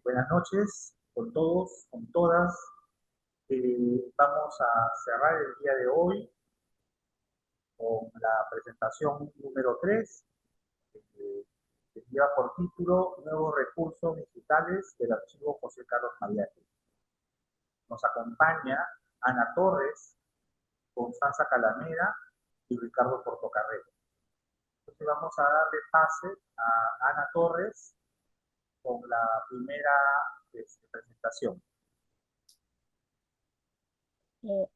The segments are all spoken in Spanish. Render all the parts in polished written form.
Buenas noches con todos, con todas. Vamos a cerrar el día de hoy con la presentación número 3, que lleva por título Nuevos recursos digitales del archivo José Carlos Mariate. Nos acompaña Ana Torres, Constanza Calamera y Ricardo Portocarrero. Entonces vamos a darle pase a Ana Torres con la primera presentación.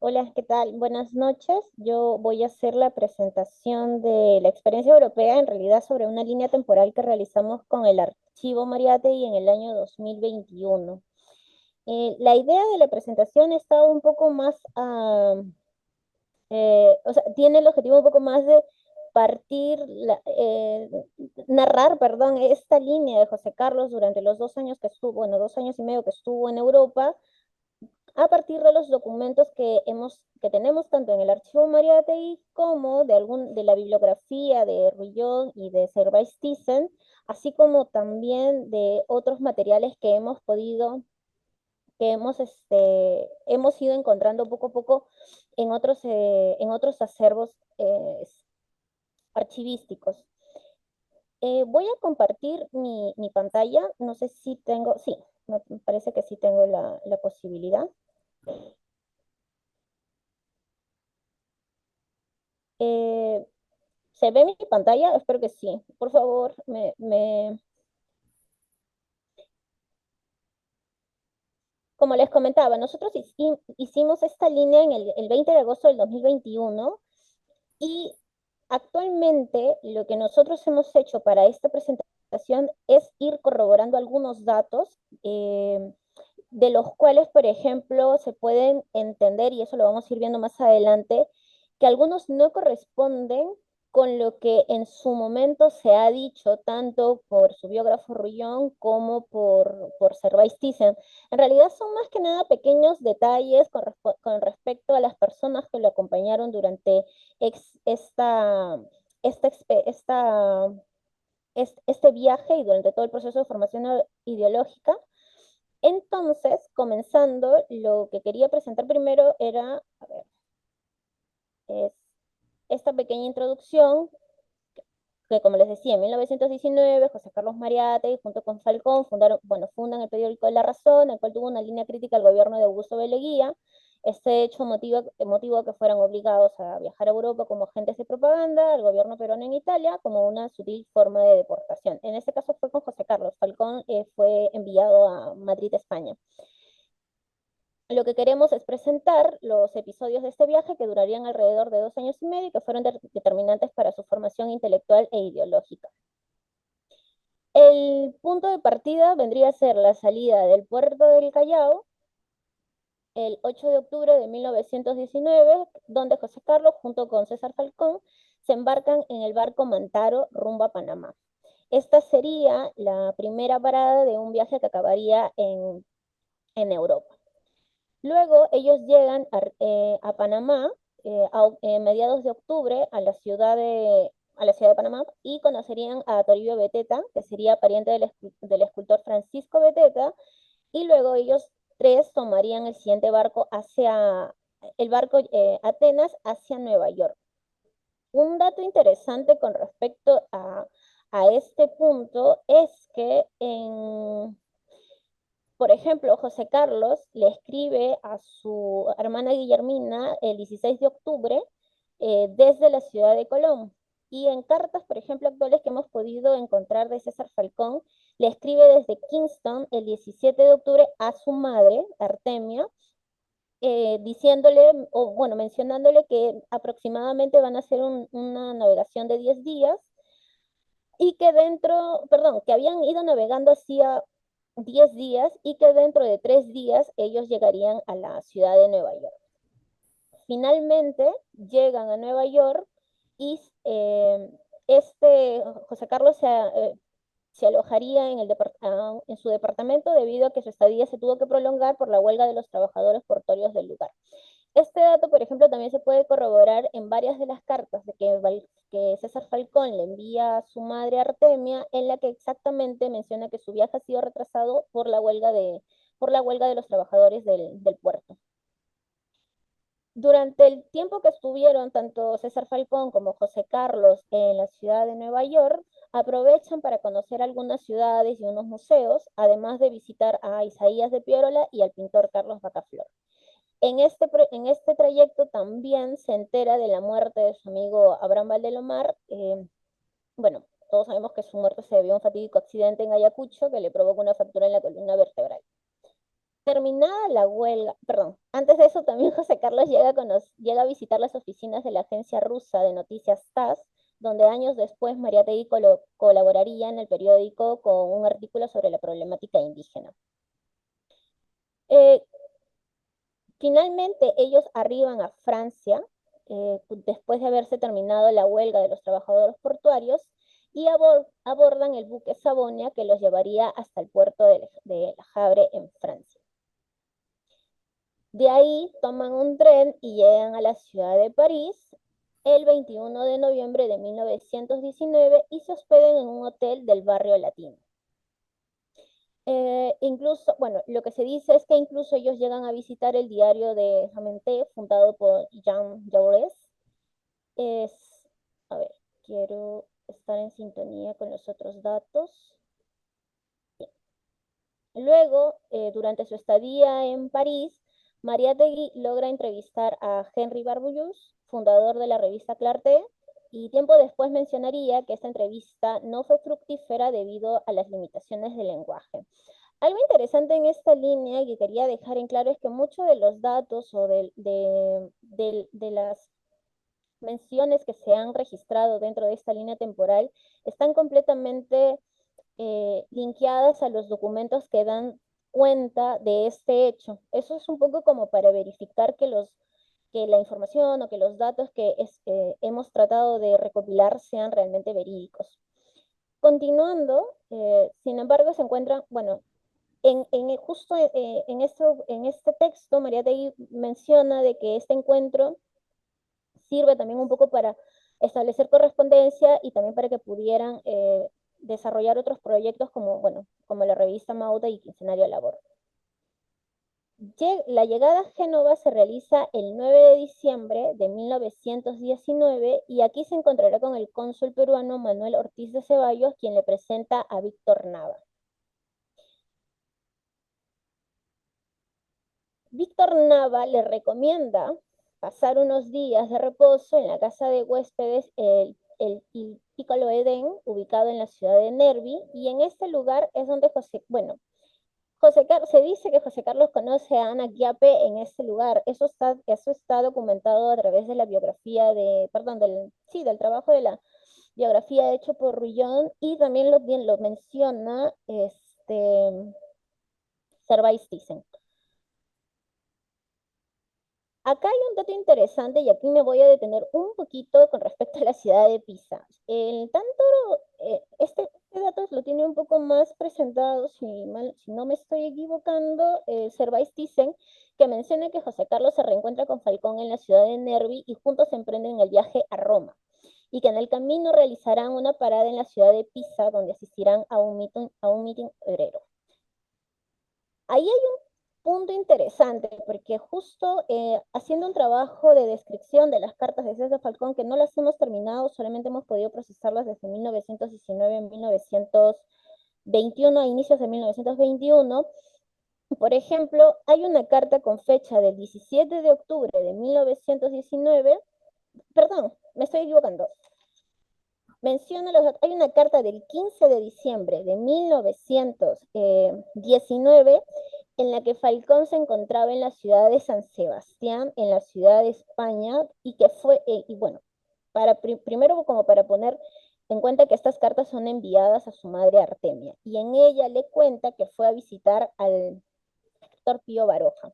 Hola, ¿qué tal? Buenas noches. Yo voy a hacer la presentación de la experiencia europea, en realidad sobre una línea temporal que realizamos con el archivo Mariátegui en el año 2021. La idea de la presentación está un poco más, o sea, tiene el objetivo un poco más de partir, narrar, perdón, esta línea de José Carlos durante los 2 años que estuvo, bueno, 2 años y medio que estuvo en Europa a partir de los documentos que tenemos tanto en el archivo Mariátegui como de la bibliografía de Rullón y de Servais-Thyssen, así como también de otros materiales hemos ido encontrando poco a poco en otros acervos archivísticos. Voy a compartir mi pantalla, no sé si tengo, sí, me parece que sí tengo la posibilidad. Eh, ¿Se ve mi pantalla? Espero que sí. Por favor, como les comentaba, nosotros hicimos esta línea en el 20 de agosto del 2021 y actualmente lo que nosotros hemos hecho para esta presentación es ir corroborando algunos datos de los cuales, por ejemplo, se pueden entender, y eso lo vamos a ir viendo más adelante, que algunos no corresponden con lo que en su momento se ha dicho tanto por su biógrafo Rullón como por Servais-Thyssen. En realidad son más que nada pequeños detalles con respecto a las personas que lo acompañaron durante esta, este viaje y durante todo el proceso de formación ideológica. Entonces, comenzando, lo que quería presentar primero era, a ver, es esta pequeña introducción que, como les decía, en 1919 José Carlos Mariátegui junto con Falcón fundan el periódico de La Razón, el cual tuvo una línea crítica al gobierno de Augusto B. Leguía. Este hecho motivó que fueran obligados a viajar a Europa como agentes de propaganda, al gobierno peruano en Italia, como una sutil forma de deportación. En este caso fue con José Carlos. Falcón fue enviado a Madrid, España. Lo que queremos es presentar los episodios de este viaje que durarían alrededor de 2 años y medio y que fueron determinantes para su formación intelectual e ideológica. El punto de partida vendría a ser la salida del puerto del Callao el 8 de octubre de 1919, donde José Carlos, junto con César Falcón, se embarcan en el barco Mantaro rumbo a Panamá. Esta sería la primera parada de un viaje que acabaría en Europa. Luego ellos llegan a Panamá mediados de octubre a la ciudad de Panamá y conocerían a Toribio Beteta, que sería pariente del escultor Francisco Beteta, y luego ellos tres tomarían el siguiente barco hacia el barco Atenas hacia Nueva York. Un dato interesante con respecto a este punto es que por ejemplo, José Carlos le escribe a su hermana Guillermina el 16 de octubre desde la ciudad de Colón. Y en cartas, por ejemplo, actuales que hemos podido encontrar de César Falcón, le escribe desde Kingston el 17 de octubre a su madre, Artemia, diciéndole, o bueno, mencionándole que aproximadamente van a hacer una navegación de 10 días y que que habían ido navegando hacía 10 días y que dentro de 3 días ellos llegarían a la ciudad de Nueva York. Finalmente llegan a Nueva York y José Carlos se alojaría en su departamento debido a que su estadía se tuvo que prolongar por la huelga de los trabajadores portuarios del lugar. Este dato, por ejemplo, también se puede corroborar en varias de las cartas que César Falcón le envía a su madre Artemia, en la que exactamente menciona que su viaje ha sido retrasado por la huelga de los trabajadores del puerto. Durante el tiempo que estuvieron tanto César Falcón como José Carlos en la ciudad de Nueva York, aprovechan para conocer algunas ciudades y unos museos, además de visitar a Isaías de Piérola y al pintor Carlos Bacaflor. En este trayecto también se entera de la muerte de su amigo Abraham Valdelomar. Bueno, todos sabemos que su muerte se debió a un fatídico accidente en Ayacucho que le provocó una fractura en la columna vertebral. Terminada la huelga, perdón, antes de eso también José Carlos llega a visitar las oficinas de la agencia rusa de noticias TASS, donde años después Mariátegui colaboraría en el periódico con un artículo sobre la problemática indígena. Eh, Finalmente ellos arriban a Francia, después de haberse terminado la huelga de los trabajadores portuarios, y abordan el buque Sabonia que los llevaría hasta el puerto de La Havre en Francia. De ahí toman un tren y llegan a la ciudad de París el 21 de noviembre de 1919 y se hospedan en un hotel del barrio latino. Incluso, bueno, lo que se dice es que incluso ellos llegan a visitar el diario de Jamenté, fundado por Jean Jaurès. Es, a ver, quiero estar en sintonía con los otros datos. Bien. Luego, durante su estadía en París, Mariátegui logra entrevistar a Henry Barbullus, fundador de la revista Clarté, y tiempo después mencionaría que esta entrevista no fue fructífera debido a las limitaciones del lenguaje. Algo interesante en esta línea que quería dejar en claro es que muchos de los datos o de las menciones que se han registrado dentro de esta línea temporal están completamente linkeadas a los documentos que dan cuenta de este hecho. Eso es un poco como para verificar que la información o que los datos que hemos tratado de recopilar sean realmente verídicos. Continuando, sin embargo, se encuentran, bueno, justo en este texto, Mariátegui menciona de que este encuentro sirve también un poco para establecer correspondencia y también para que pudieran desarrollar otros proyectos como, bueno, como la revista Mauda y Quincenario Labor. La llegada a Génova se realiza el 9 de diciembre de 1919 y aquí se encontrará con el cónsul peruano Manuel Ortiz de Ceballos, quien le presenta a Víctor Nava. Víctor Nava le recomienda pasar unos días de reposo en la casa de huéspedes el Piccolo Edén, ubicado en la ciudad de Nervi, y en este lugar es donde se dice que José Carlos conoce a Ana Guiape en este lugar. Eso está documentado a través de la biografía del trabajo de la biografía hecho por Rullón, y también lo menciona Servais Thyssen. Acá hay un dato interesante y aquí me voy a detener un poquito con respecto a la ciudad de Pisa. Este dato lo tiene un poco más presentado, si no me estoy equivocando, Servais Thyssen, que menciona que José Carlos se reencuentra con Falcón en la ciudad de Nervi y juntos emprenden el viaje a Roma, y que en el camino realizarán una parada en la ciudad de Pisa, donde asistirán a un meeting obrero. Ahí hay un punto interesante, porque justo haciendo un trabajo de descripción de las cartas de César Falcón, que no las hemos terminado, solamente hemos podido procesarlas desde 1919 a 1921, a inicios de 1921, por ejemplo, hay una carta con fecha del 17 de octubre de 1919, perdón, me estoy equivocando, hay una carta del 15 de diciembre de 1919 en la que Falcón se encontraba en la ciudad de San Sebastián, en la ciudad de España, y que fue, y bueno, primero como para poner en cuenta que estas cartas son enviadas a su madre Artemia, y en ella le cuenta que fue a visitar al doctor Pío Baroja,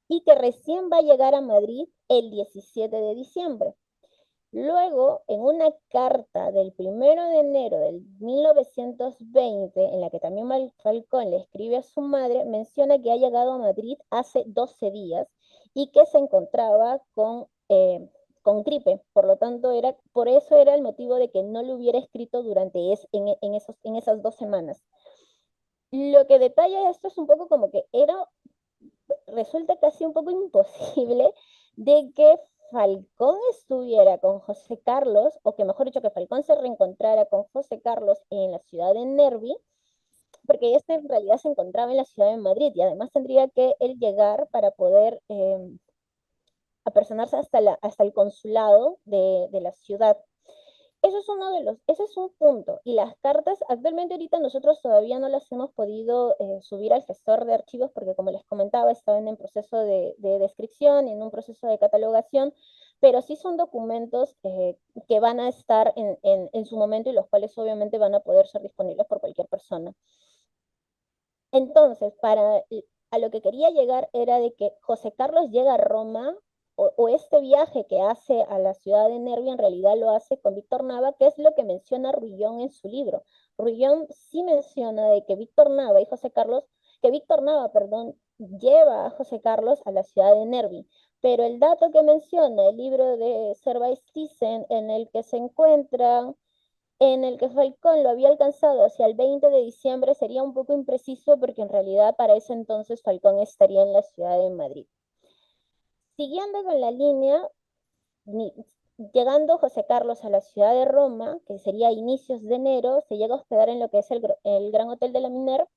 y que recién va a llegar a Madrid el 17 de diciembre. Luego, en una carta del 1 de enero del 1920, en la que también Falcón le escribe a su madre, menciona que ha llegado a Madrid hace 12 días y que se encontraba con gripe. Por lo tanto, por eso era el motivo de que no lo hubiera escrito durante en esas 2 semanas. Lo que detalla esto es un poco como que resulta casi un poco imposible de que Falcón estuviera con José Carlos, o que mejor dicho, que Falcón se reencontrara con José Carlos en la ciudad de Nervi, porque este en realidad se encontraba en la ciudad de Madrid y además tendría que él llegar para poder apersonarse hasta el consulado de la ciudad. Ese es un punto. Y las cartas, actualmente ahorita nosotros todavía no las hemos podido subir al gestor de archivos porque como les comentaba, estaban en proceso de descripción y en un proceso de catalogación, pero sí son documentos que van a estar en su momento y los cuales obviamente van a poder ser disponibles por cualquier persona. Entonces, a lo que quería llegar era de que José Carlos llega a Roma, o este viaje que hace a la ciudad de Nervi en realidad lo hace con Víctor Nava, que es lo que menciona Rullón en su libro. Rullón sí menciona de que Víctor Nava y José Carlos, que Víctor Nava, perdón, lleva a José Carlos a la ciudad de Nervi. Pero el dato que menciona el libro de Servais Thyssen, en el que Falcón lo había alcanzado hacia el 20 de diciembre, sería un poco impreciso porque en realidad para ese entonces Falcón estaría en la ciudad de Madrid. Siguiendo con la línea, llegando José Carlos a la ciudad de Roma, que sería a inicios de enero, se llega a hospedar en lo que es el Gran Hotel de la Minerva,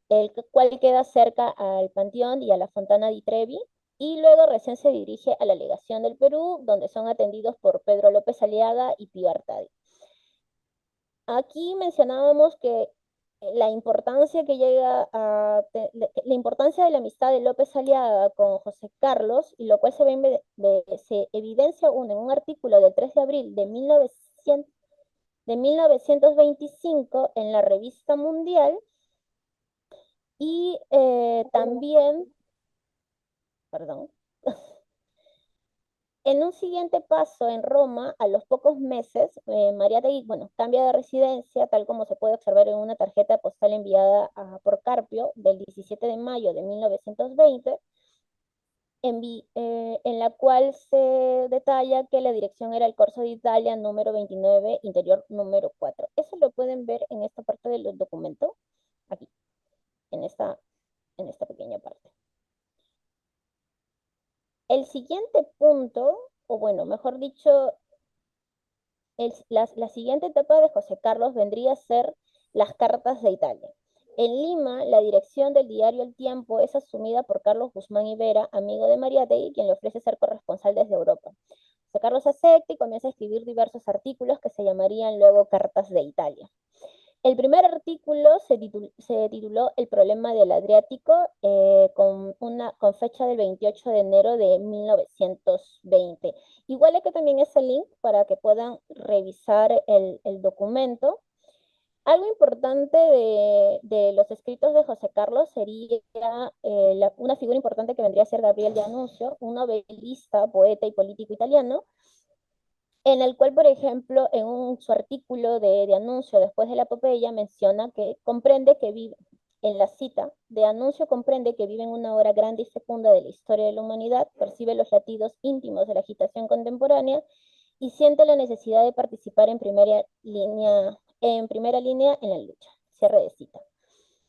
el cual queda cerca al Panteón y a la Fontana di Trevi, y luego recién se dirige a la Legación del Perú, donde son atendidos por Pedro López Aliaga y Pío Artadi. Aquí mencionábamos que la importancia la importancia de la amistad de López Aliaga con José Carlos, y lo cual se evidencia en un artículo del 3 de abril de 1925 en la Revista Mundial, y también, perdón, en un siguiente paso en Roma, a los pocos meses, Mariátegui, bueno, cambia de residencia, tal como se puede observar en una tarjeta postal enviada por Carpio del 17 de mayo de 1920, en la cual se detalla que la dirección era el Corso d'Italia número 29, interior número 4. Eso lo pueden ver en esta parte del documento, aquí, en esta pequeña parte. El siguiente punto, o bueno, mejor dicho, la siguiente etapa de José Carlos vendría a ser las cartas de Italia. En Lima, la dirección del diario El Tiempo es asumida por Carlos Guzmán Ibera, amigo de Mariátegui, quien le ofrece ser corresponsal desde Europa. José Carlos acepta y comienza a escribir diversos artículos que se llamarían luego Cartas de Italia. El primer artículo se tituló El problema del Adriático, con fecha del 28 de enero de 1920. Igual que también ese link para que puedan revisar el documento. Algo importante de los escritos de José Carlos sería una figura importante que vendría a ser Gabriel de Annunzio, un novelista, poeta y político italiano, en el cual, por ejemplo, su artículo de Annunzio después de la epopeya menciona que comprende que vive, en la cita, de Annunzio comprende que vive en una hora grande y fecunda de la historia de la humanidad, percibe los latidos íntimos de la agitación contemporánea y siente la necesidad de participar en primera línea en la lucha. Cierre de cita.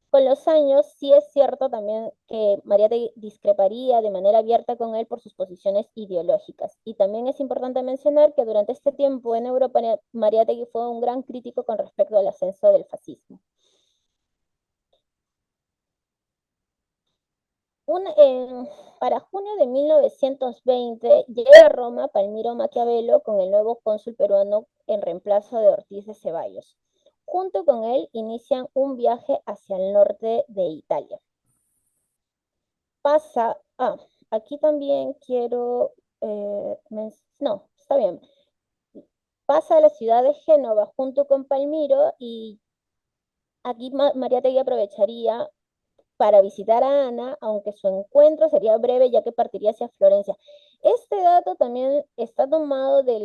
Con los años, sí es cierto también que Mariátegui discreparía de manera abierta con él por sus posiciones ideológicas. Y también es importante mencionar que durante este tiempo en Europa, Mariátegui fue un gran crítico con respecto al ascenso del fascismo. Para junio de 1920 llega a Roma Palmiro Maquiavelo con el nuevo cónsul peruano en reemplazo de Ortiz de Ceballos. Junto con él inician un viaje hacia el norte de Italia. Aquí también quiero, no, está bien. Pasa a la ciudad de Génova junto con Palmiro y aquí Mariátegui aprovecharía para visitar a Ana, aunque su encuentro sería breve ya que partiría hacia Florencia. Este dato también está tomado de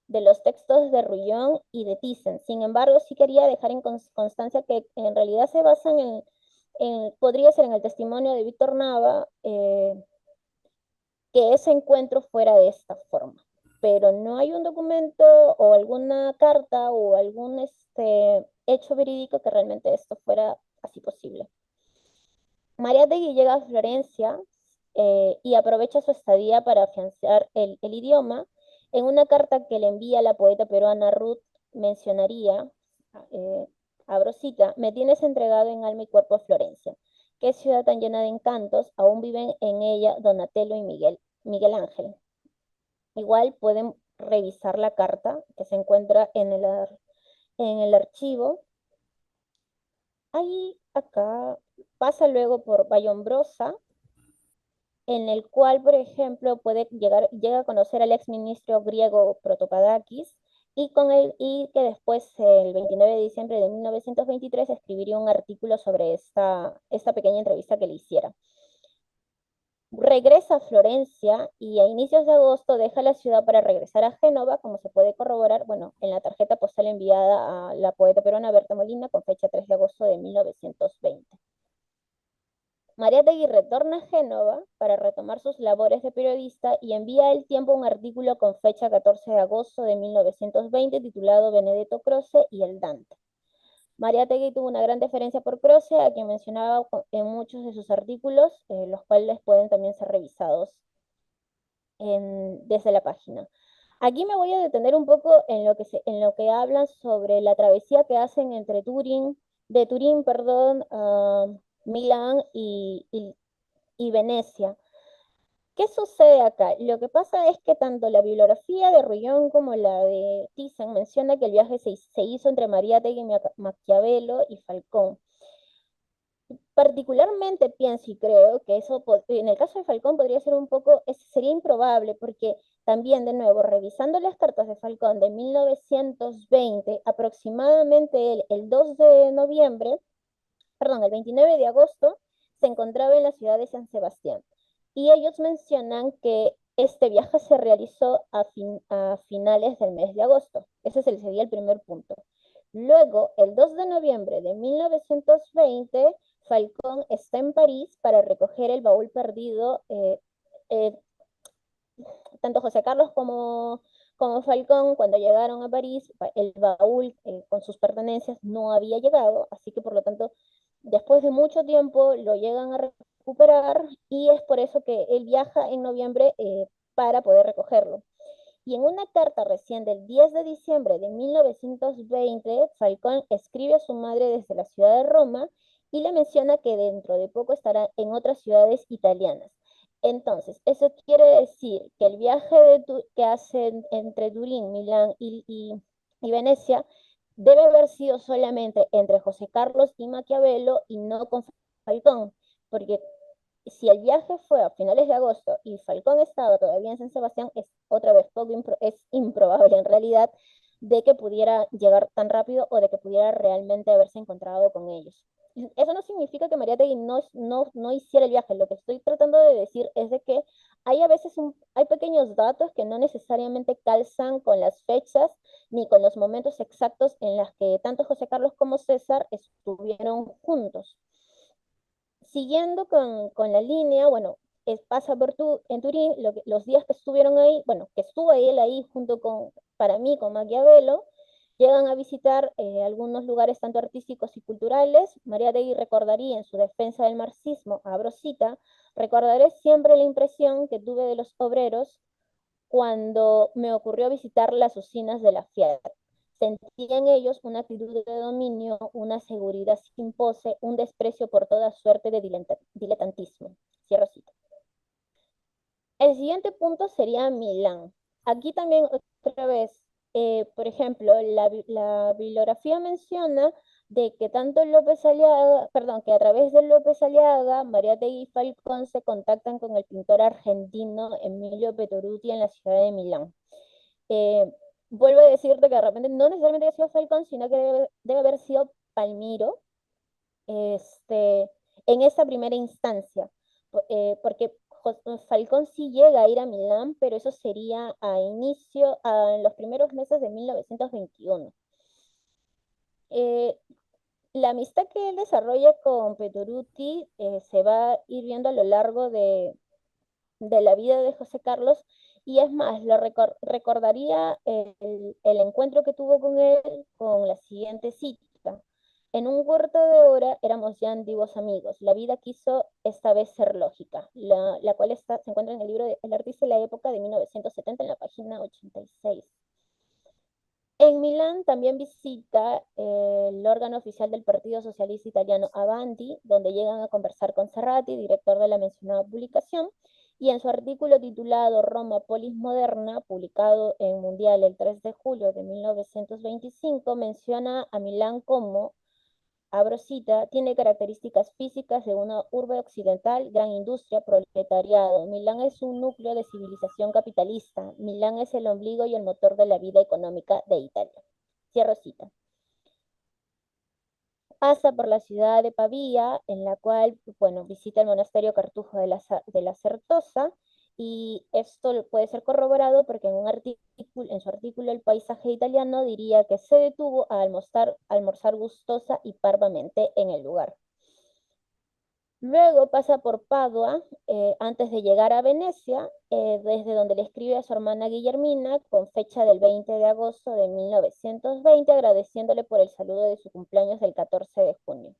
los textos de Rullón y de Thyssen. Sin embargo, sí quería dejar en constancia que en realidad se basan podría ser en el testimonio de Víctor Nava, que ese encuentro fuera de esta forma. Pero no hay un documento o alguna carta o algún hecho verídico que realmente esto fuera así posible. Mariátegui llega a Florencia y aprovecha su estadía para afianzar el idioma. En una carta que le envía la poeta peruana Ruth mencionaría, eh, abro cita, me tienes entregado en alma y cuerpo a Florencia. Qué ciudad tan llena de encantos, aún viven en ella Donatello y Miguel Ángel. Igual pueden revisar la carta que se encuentra en el archivo. Ahí, acá, pasa luego por Vallombrosa, en el cual, por ejemplo, llega a conocer al exministro griego Protopadakis y que después, el 29 de diciembre de 1923, escribiría un artículo sobre esta pequeña entrevista que le hiciera. Regresa a Florencia y a inicios de agosto deja la ciudad para regresar a Génova, como se puede corroborar, bueno, en la tarjeta postal enviada a la poeta peruana Berta Molina con fecha 3 de agosto de 1920. Mariátegui retorna a Génova para retomar sus labores de periodista y envía a El Tiempo un artículo con fecha 14 de agosto de 1920 titulado Benedetto Croce y el Dante. Mariátegui tuvo una gran deferencia por Croce, a quien mencionaba en muchos de sus artículos, los cuales pueden también ser revisados desde la página. Aquí me voy a detener un poco en lo que hablan sobre la travesía que hacen de Turín, perdón, a Milán y Venecia. ¿Qué sucede acá? Lo que pasa es que tanto la bibliografía de Rullón como la de Thyssen menciona que el viaje se hizo entre Mariátegui, Maquiavelo y Falcón. Particularmente pienso y creo que eso, en el caso de Falcón, podría ser sería improbable, porque también, de nuevo, revisando las cartas de Falcón de 1920, aproximadamente el 2 de noviembre, perdón, el 29 de agosto, se encontraba en la ciudad de San Sebastián. Y ellos mencionan que este viaje se realizó a finales del mes de agosto. Ese sería el primer punto. Luego, el 2 de noviembre de 1920, Falcón está en París para recoger el baúl perdido. Eh, Tanto José Carlos como Falcón, cuando llegaron a París, el baúl con sus pertenencias no había llegado, así que por lo tanto, después de mucho tiempo lo llegan a recuperar y es por eso que él viaja en noviembre para poder recogerlo. Y en una carta recién del 10 de diciembre de 1920, Falcón escribe a su madre desde la ciudad de Roma y le menciona que dentro de poco estará en otras ciudades italianas. Entonces, eso quiere decir que el viaje que hacen entre Turín, Milán y Venecia debe haber sido solamente entre José Carlos y Maquiavelo y no con Falcón, porque si el viaje fue a finales de agosto y Falcón estaba todavía en San Sebastián, es otra vez es improbable en realidad de que pudiera llegar tan rápido o de que pudiera realmente haberse encontrado con ellos. Eso no significa que Mariátegui no hiciera el viaje. Lo que estoy tratando de decir es de que hay a veces hay pequeños datos que no necesariamente calzan con las fechas ni con los momentos exactos en los que tanto José Carlos como César estuvieron juntos. Siguiendo con la línea, bueno, pasa en Turín, los días que estuvieron ahí, bueno, que estuvo él ahí junto para mí, con Maquiavelo, llegan a visitar algunos lugares tanto artísticos y culturales. Mariátegui recordaría en su defensa del marxismo, abro cita, recordaré siempre la impresión que tuve de los obreros cuando me ocurrió visitar las usinas de la Fiat. Sentí en ellos una actitud de dominio, una seguridad sin pose, un desprecio por toda suerte de diletantismo. Cierro cita. El siguiente punto sería Milán. Aquí también otra vez, por ejemplo, la bibliografía menciona de que tanto López Aliaga, perdón, que a través de López Aliaga, Mariátegui y Falcón se contactan con el pintor argentino Emilio Pettoruti en la ciudad de Milán. Eh, Vuelvo a decirte que de repente no necesariamente ha sido Falcón, sino que debe haber sido Palmiro, en esa primera instancia, porque Falcón sí llega a ir a Milán, pero eso sería en los primeros meses de 1921. Eh, la amistad que él desarrolla con Pettoruti se va a ir viendo a lo largo de la vida de José Carlos, y es más, recordaría el encuentro que tuvo con él con la siguiente cita. En un cuarto de hora éramos ya antiguos amigos. La vida quiso esta vez ser lógica, la cual se encuentra en el libro de El artista y la época de 1970 en la página 86. En Milán también visita el órgano oficial del Partido Socialista Italiano Avanti, donde llegan a conversar con Serrati, director de la mencionada publicación, y en su artículo titulado Roma Polis Moderna, publicado en Mundial el 3 de julio de 1925, menciona a Milán como abro cita, tiene características físicas de una urbe occidental, gran industria, proletariado. Milán es un núcleo de civilización capitalista. Milán es el ombligo y el motor de la vida económica de Italia. Cierro cita. Pasa por la ciudad de Pavía, en la cual, bueno, visita el monasterio Cartujo de la Certosa, y esto puede ser corroborado porque en su artículo El paisaje italiano diría que se detuvo a almorzar gustosa y parvamente en el lugar. Luego pasa por Padua antes de llegar a Venecia, desde donde le escribe a su hermana Guillermina con fecha del 20 de agosto de 1920, agradeciéndole por el saludo de su cumpleaños del 14 de junio.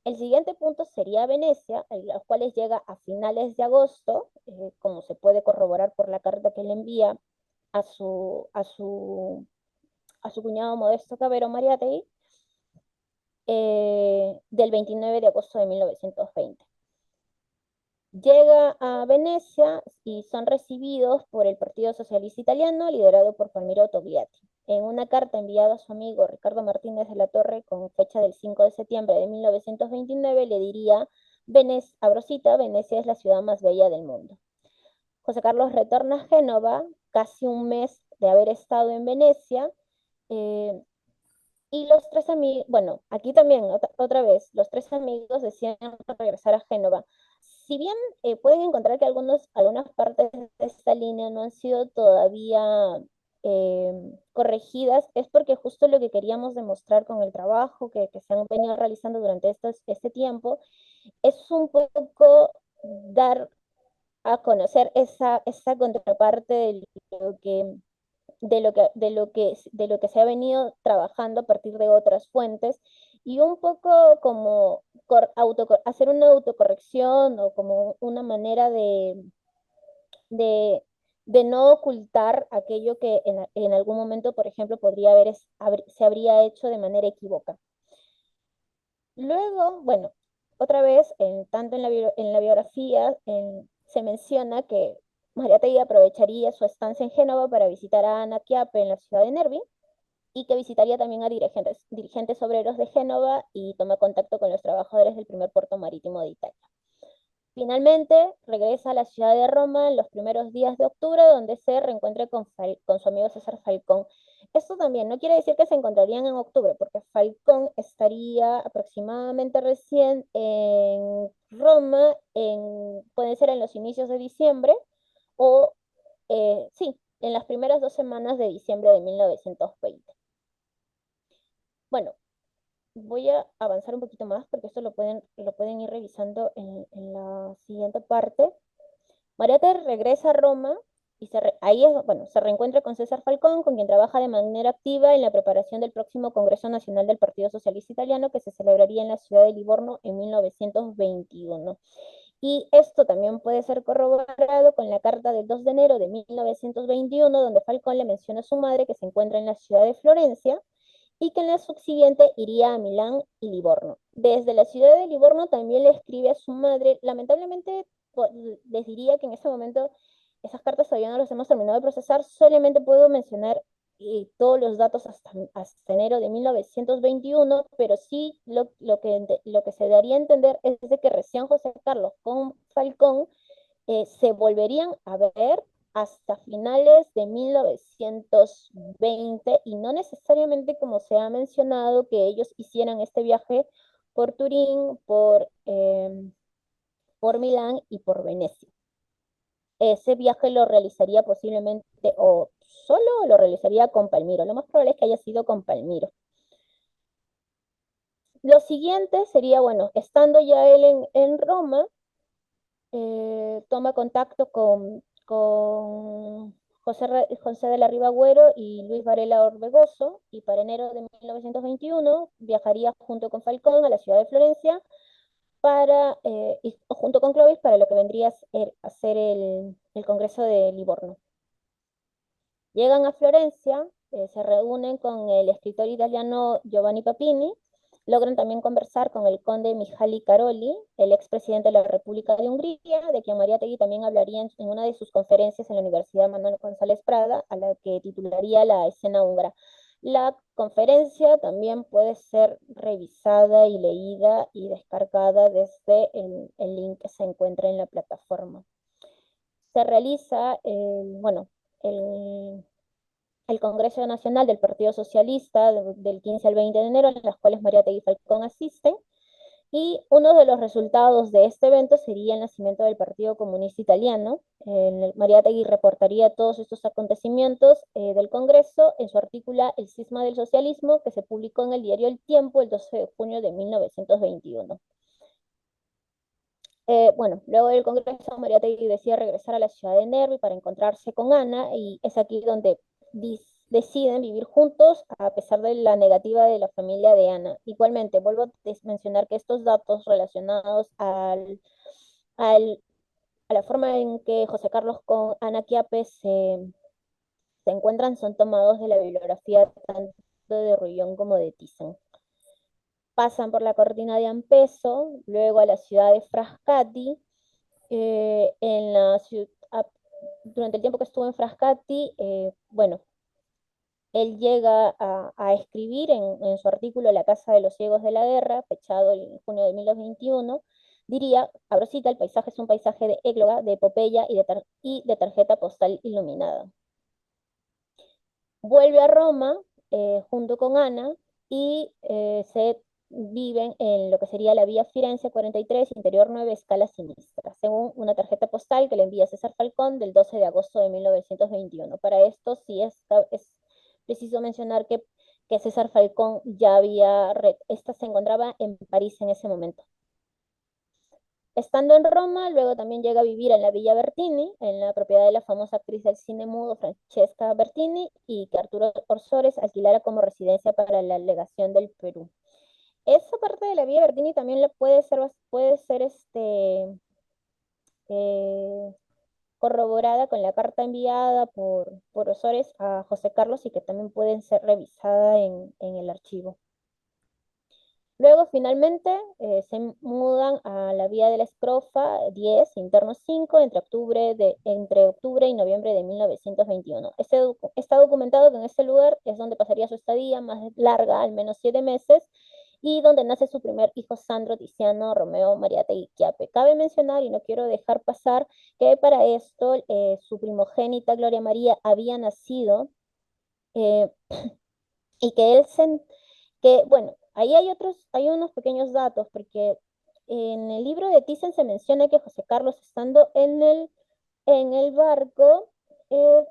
El siguiente punto sería Venecia, a los cuales llega a finales de agosto, como se puede corroborar por la carta que le envía a su cuñado Modesto Cabero Mariátegui, del 29 de agosto de 1920. Llega a Venecia y son recibidos por el Partido Socialista Italiano, liderado por Palmiro Togliatti. En una carta enviada a su amigo Ricardo Martínez de la Torre con fecha del 5 de septiembre de 1929, le diría, abro cita, Venecia es la ciudad más bella del mundo. José Carlos retorna a Génova, casi un mes de haber estado en Venecia, y los tres amigos, bueno, aquí también, otra vez, los tres amigos decían regresar a Génova. Si bien pueden encontrar que algunas partes de esta línea no han sido todavía corregidas, es porque justo lo que queríamos demostrar con el trabajo que se han venido realizando durante este tiempo es un poco dar a conocer esa contraparte de lo que de lo que se ha venido trabajando a partir de otras fuentes, y un poco como hacer una autocorrección o como una manera de, de no ocultar aquello que en algún momento, por ejemplo, se habría hecho de manera equívoca. Luego, bueno, otra vez, tanto en la biografía, se menciona que Mariátegui aprovecharía su estancia en Génova para visitar a Ana Chiappe en la ciudad de Nervi, y que visitaría también a dirigentes obreros de Génova y toma contacto con los trabajadores del primer puerto marítimo de Italia. Finalmente, regresa a la ciudad de Roma en los primeros días de octubre, donde se reencuentra con su amigo César Falcón. Esto también no quiere decir que se encontrarían en octubre, porque Falcón estaría aproximadamente recién en Roma, puede ser en los inicios de diciembre, o sí, en las primeras 2 semanas de diciembre de 1920. Bueno, voy a avanzar un poquito más porque esto lo pueden ir revisando en la siguiente parte. Mariátegui regresa a Roma y se reencuentra con César Falcón, con quien trabaja de manera activa en la preparación del próximo Congreso Nacional del Partido Socialista Italiano, que se celebraría en la ciudad de Livorno en 1921. Y esto también puede ser corroborado con la carta del 2 de enero de 1921, donde Falcón le menciona a su madre que se encuentra en la ciudad de Florencia, y que en la subsiguiente iría a Milán y Livorno. Desde la ciudad de Livorno también le escribe a su madre. Lamentablemente, les diría que en este momento esas cartas todavía no las hemos terminado de procesar, solamente puedo mencionar todos los datos hasta enero de 1921, pero sí lo que se daría a entender es de que recién José Carlos con Falcón se volverían a ver hasta finales de 1920, y no necesariamente como se ha mencionado que ellos hicieran este viaje por Turín, por Milán y por Venecia. Ese viaje lo realizaría posiblemente o solo lo realizaría con Palmiro. Lo más probable es que haya sido con Palmiro. Lo siguiente sería, bueno, estando ya él en Roma, toma contacto con José de la Riva Agüero y Luis Varela Orbegoso, y para enero de 1921 viajaría junto con Falcón a la ciudad de Florencia junto con Clovis para lo que vendría a ser el Congreso de Livorno. Llegan a Florencia, se reúnen con el escritor italiano Giovanni Papini, logran también conversar con el conde Mihaly Karolyi, el expresidente de la República de Hungría, de quien Mariátegui también hablaría en una de sus conferencias en la Universidad Manuel González Prada, a la que titularía La escena húngara. La conferencia también puede ser revisada y leída y descargada desde el link que se encuentra en la plataforma. Se realiza, el, el Congreso Nacional del Partido Socialista del 15 al 20 de enero, en las cuales Mariátegui y Falcón asisten, y uno de los resultados de este evento sería el nacimiento del Partido Comunista Italiano. Mariátegui reportaría todos estos acontecimientos del Congreso en su artículo El cisma del socialismo, que se publicó en el diario El Tiempo el 12 de junio de 1921. Luego del Congreso, Mariátegui decide regresar a la ciudad de Nervi para encontrarse con Ana, y es aquí donde deciden vivir juntos a pesar de la negativa de la familia de Ana. Igualmente, vuelvo a mencionar que estos datos relacionados a la forma en que José Carlos con Ana Quiape se encuentran son tomados de la bibliografía tanto de Rullón como de Thyssen. Pasan por la cortina de Ampeso, luego a la ciudad de Frascati. Durante el tiempo que estuvo en Frascati, él llega a escribir en su artículo La Casa de los Ciegos de la Guerra, fechado en junio de 1921, diría, abro cita, el paisaje es un paisaje de égloga, de epopeya y de tarjeta postal iluminada. Vuelve a Roma junto con Ana y se viven en lo que sería la vía Firenze 43, interior 9, escala sinistra, según una tarjeta postal que le envía César Falcón del 12 de agosto de 1921. Para esto sí es preciso mencionar que César Falcón esta se encontraba en París en ese momento. Estando en Roma, luego también llega a vivir en la Villa Bertini, en la propiedad de la famosa actriz del cine mudo Francesca Bertini, y que Arturo Orsores alquilara como residencia para la legación del Perú. Esa parte de la Villa Bertini también puede ser corroborada con la carta enviada por Osores a José Carlos, y que también pueden ser revisada en el archivo. Luego, finalmente, se mudan a la vía de la Escrofa 10, interno 5, entre octubre y noviembre de 1921. Está documentado que en este lugar es donde pasaría su estadía más larga, al menos 7 meses, y donde nace su primer hijo, Sandro Tiziano Romeo Mariátegui Quiape. Cabe mencionar, y no quiero dejar pasar, que para esto su primogénita Gloria María había nacido, eh, y ahí hay unos pequeños datos, porque en el libro de Thyssen se menciona que José Carlos, estando en el barco, eh,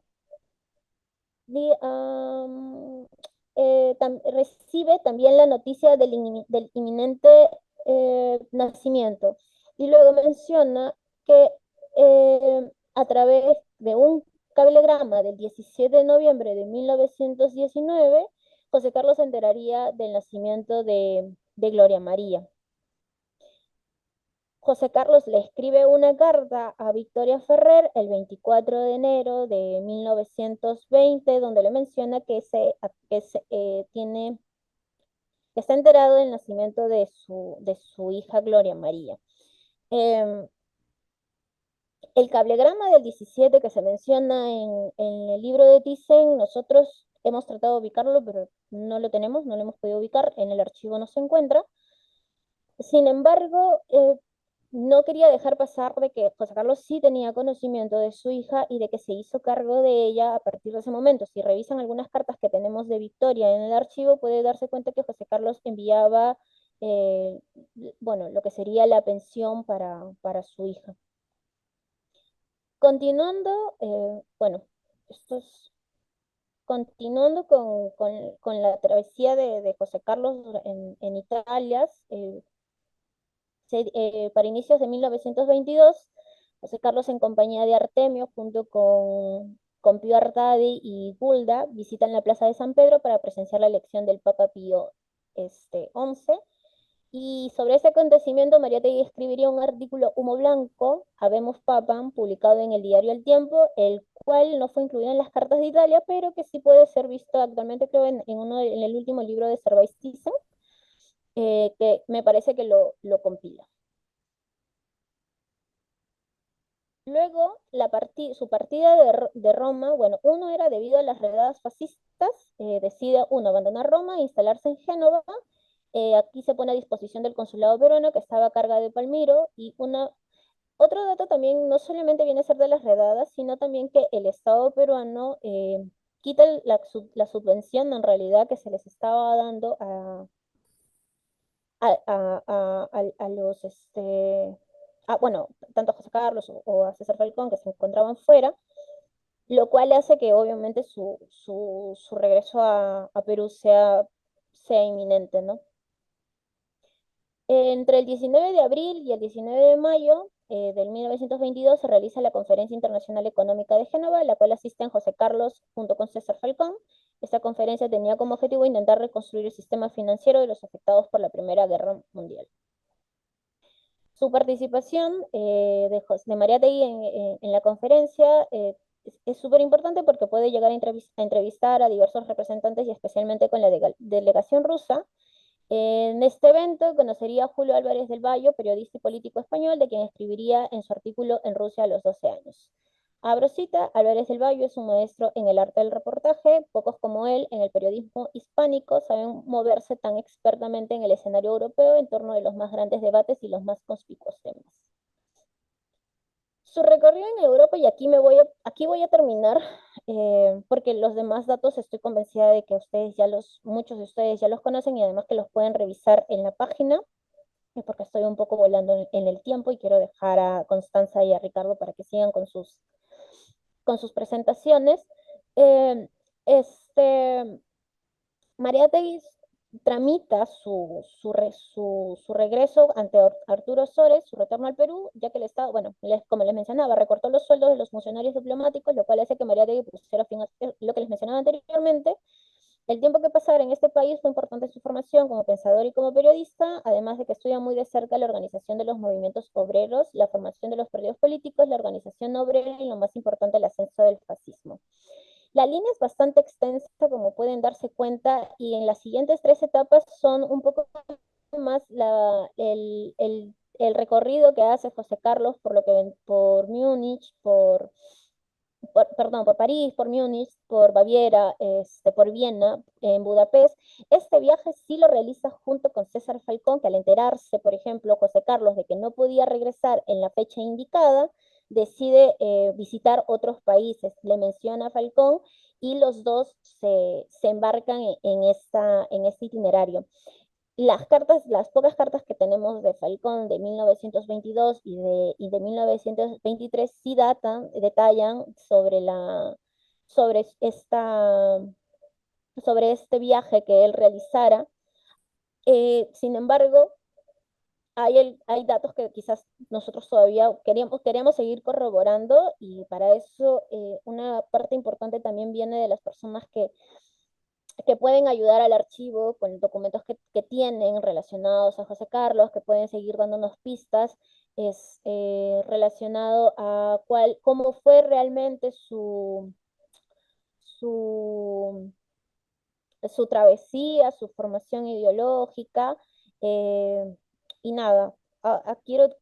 recibe también la noticia del inminente nacimiento. Y luego menciona que a través de un cablegrama del 17 de noviembre de 1919, José Carlos se enteraría del nacimiento de Gloria María. José Carlos le escribe una carta a Victoria Ferrer el 24 de enero de 1920, donde le menciona que está enterado del nacimiento de su hija Gloria María. El cablegrama del 17 que se menciona en el libro de Thyssen, nosotros hemos tratado de ubicarlo, pero no lo tenemos, no lo hemos podido ubicar, en el archivo no se encuentra. Sin embargo, no quería dejar pasar de que José Carlos sí tenía conocimiento de su hija y de que se hizo cargo de ella a partir de ese momento. Si revisan algunas cartas que tenemos de Victoria en el archivo, puede darse cuenta que José Carlos enviaba, lo que sería la pensión para su hija. Continuando, continuando con la travesía de José Carlos en Italia, para inicios de 1922, José Carlos, en compañía de Artemio, junto con Pío Artadi y Gulda, visitan la Plaza de San Pedro para presenciar la elección del Papa Pío 11. Y sobre ese acontecimiento, Mariátegui escribiría un artículo Humo Blanco, Habemos Papam, publicado en el diario El Tiempo, el cual no fue incluido en las cartas de Italia, pero que sí puede ser visto actualmente, creo, en el último libro de Servais Thyssen, que me parece que lo compila. Luego, su partida de Roma, bueno, uno era debido a las redadas fascistas, decide uno abandonar Roma e instalarse en Génova. Aquí se pone a disposición del consulado peruano que estaba a cargo de Palmiro. Otro dato también no solamente viene a ser de las redadas, sino también que el Estado peruano quita la subvención en realidad que se les estaba dando a los, bueno, tanto a José Carlos o a César Falcón que se encontraban fuera, lo cual hace que obviamente su regreso a Perú sea inminente, ¿no? Entre el 19 de abril y el 19 de mayo del 1922 se realiza la Conferencia Internacional Económica de Génova, la cual asisten José Carlos junto con César Falcón. Esta conferencia tenía como objetivo intentar reconstruir el sistema financiero de los afectados por la Primera Guerra Mundial. Su participación de Mariátegui en la conferencia es súper importante porque puede llegar a entrevistar a diversos representantes y especialmente con la delegación rusa. En este evento conocería a Julio Álvarez del Valle, periodista y político español, de quien escribiría en su artículo En Rusia a los 12 años. Abro cita, Álvarez del Valle es un maestro en el arte del reportaje, pocos como él en el periodismo hispánico saben moverse tan expertamente en el escenario europeo en torno de los más grandes debates y los más conspicuos temas. Su recorrido en Europa, y aquí voy a terminar, porque los demás datos estoy convencida de que muchos de ustedes ya los conocen y además que los pueden revisar en la página, porque estoy un poco volando en el tiempo y quiero dejar a Constanza y a Ricardo para que sigan con sus presentaciones. Eh, este, Mariátegui tramita su regreso ante Arturo Sores, su retorno al Perú, ya que el Estado, bueno, como les mencionaba, recortó los sueldos de los funcionarios diplomáticos, lo cual hace que Mariátegui pusiera fin a lo que les mencionaba anteriormente. El tiempo que pasara en este país fue importante en su formación como pensador y como periodista, además de que estudia muy de cerca la organización de los movimientos obreros, la formación de los partidos políticos, la organización obrera y, lo más importante, el ascenso del fascismo. La línea es bastante extensa, como pueden darse cuenta, y en las siguientes tres etapas son un poco más el recorrido que hace José Carlos por Múnich, perdón, por París, por Múnich, por Baviera, por Viena, en Budapest. Este viaje sí lo realiza junto con César Falcón, que al enterarse, por ejemplo, José Carlos, de que no podía regresar en la fecha indicada, decide visitar otros países. Le menciona a Falcón y los dos se embarcan en este itinerario. Las pocas cartas que tenemos de Falcón de 1922 y de 1923 sí detallan sobre, esta, sobre este viaje que él realizara. Sin embargo, hay datos que quizás nosotros todavía queríamos seguir corroborando, y para eso una parte importante también viene de las personas que pueden ayudar al archivo con documentos que tienen relacionados a José Carlos, que pueden seguir dándonos pistas, es relacionado a cómo fue realmente su, su travesía, su formación ideológica, eh, y nada. Quiero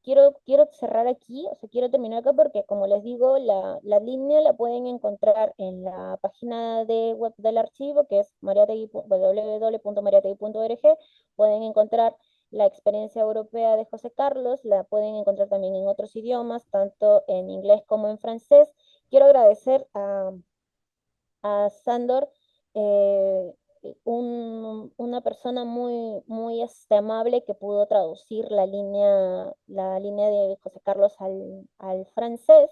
cerrar aquí, o sea, quiero terminar acá porque, como les digo, la línea la pueden encontrar en la página de web del archivo, que es www.mariategui.org. Pueden encontrar la experiencia europea de José Carlos, la pueden encontrar también en otros idiomas, tanto en inglés como en francés. Quiero agradecer a Sandor, eh, una persona muy, muy amable, que pudo traducir la línea de José Carlos al francés.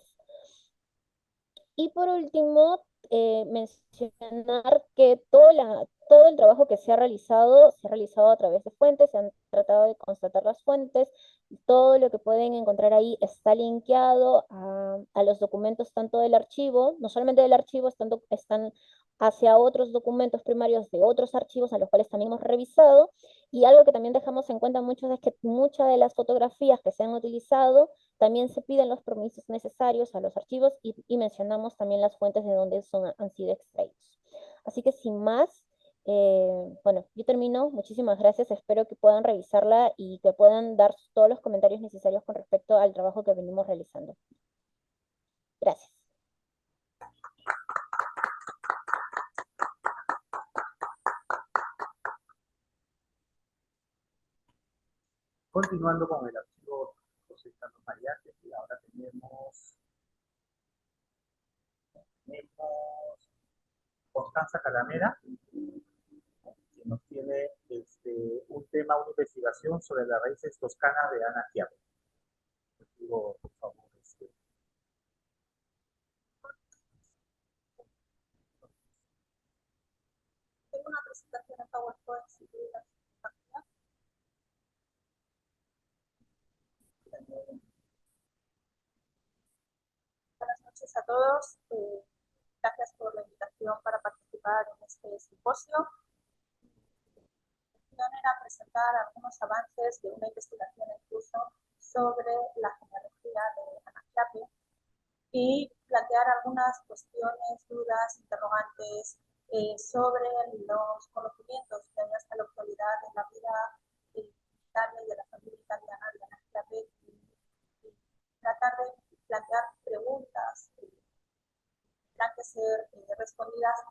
Y por último, mencionar que todo el trabajo que se ha realizado a través de fuentes, se han tratado de constatar las fuentes, todo lo que pueden encontrar ahí está linkeado a los documentos tanto del archivo, no solamente del archivo, están hacia otros documentos primarios de otros archivos a los cuales también hemos revisado, y algo que también dejamos en cuenta mucho es que muchas de las fotografías que se han utilizado también se piden los permisos necesarios a los archivos y mencionamos también las fuentes de donde han sido extraídos. Así que sin más, bueno, yo termino. Muchísimas gracias. Espero que puedan revisarla y que puedan dar todos los comentarios necesarios con respecto al trabajo que venimos realizando. Gracias. Continuando con el archivo José Carlos Mariátegui, y ahora tenemos Constanza Calamera, que nos tiene un tema, una investigación sobre las raíces toscanas de Ana Chiappe. Digo, por favor, Tengo una presentación en PowerPoint, si pudieras. Buenas noches a todos. Gracias por la invitación para participar en este simposio. Mi intención era presentar algunos avances de una investigación en curso sobre la genealogía de Ana Chiappe y plantear algunas cuestiones, dudas, interrogantes sobre los conocimientos que hay hasta la actualidad en la vida italiana y de la familia italiana de Ana Chiappe y tratar de plantear preguntas que tendrán que ser respondidas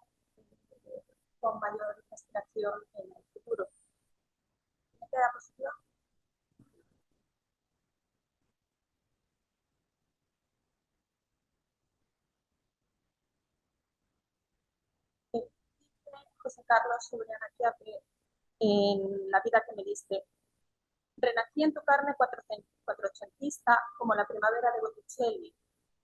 con mayor investigación en el futuro. ¿Me queda posible? José Carlos sobre Ana Chiappe en La vida que me diste. Renací en tu carne cuatrocentista como la primavera de Botticelli.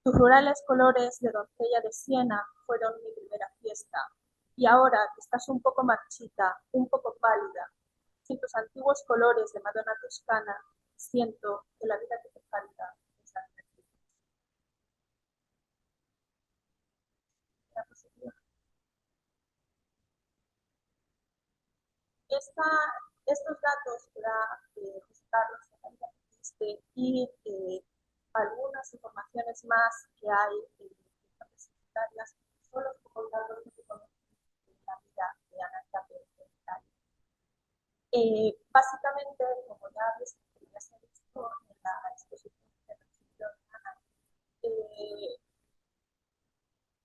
Tus rurales colores de doncella de Siena fueron mi primera fiesta. Y ahora que estás un poco marchita, un poco pálida, sin tus antiguos colores de Madonna toscana, siento que la vida que te falta es la positiva. Estos datos que da José Carlos y algunas informaciones más que hay universitarias son los pocos datos que se conocen de la vida de Ana Chiappe en Italia. Básicamente, como ya se ha visto en la exposición de recibió Ana,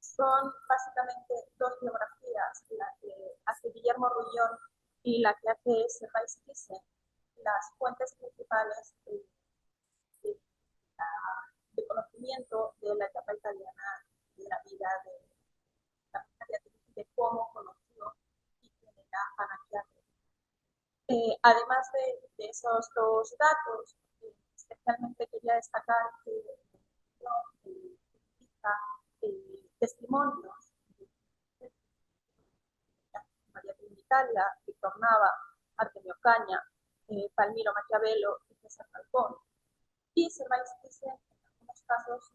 son básicamente dos biografías, la que hace Guillermo Rullón y la que hace Servais Thyssen, las fuentes principales de conocimiento de la etapa italiana de la vida de cómo conoció y quién era Ana Chiappe. Además de esos dos datos, especialmente quería destacar que testimonios de María Trinitaria, Víctor Nava, Artemio Caña, Palmiro Maquiavelo y César Falcón. Y Servais Thyssen, en algunos casos,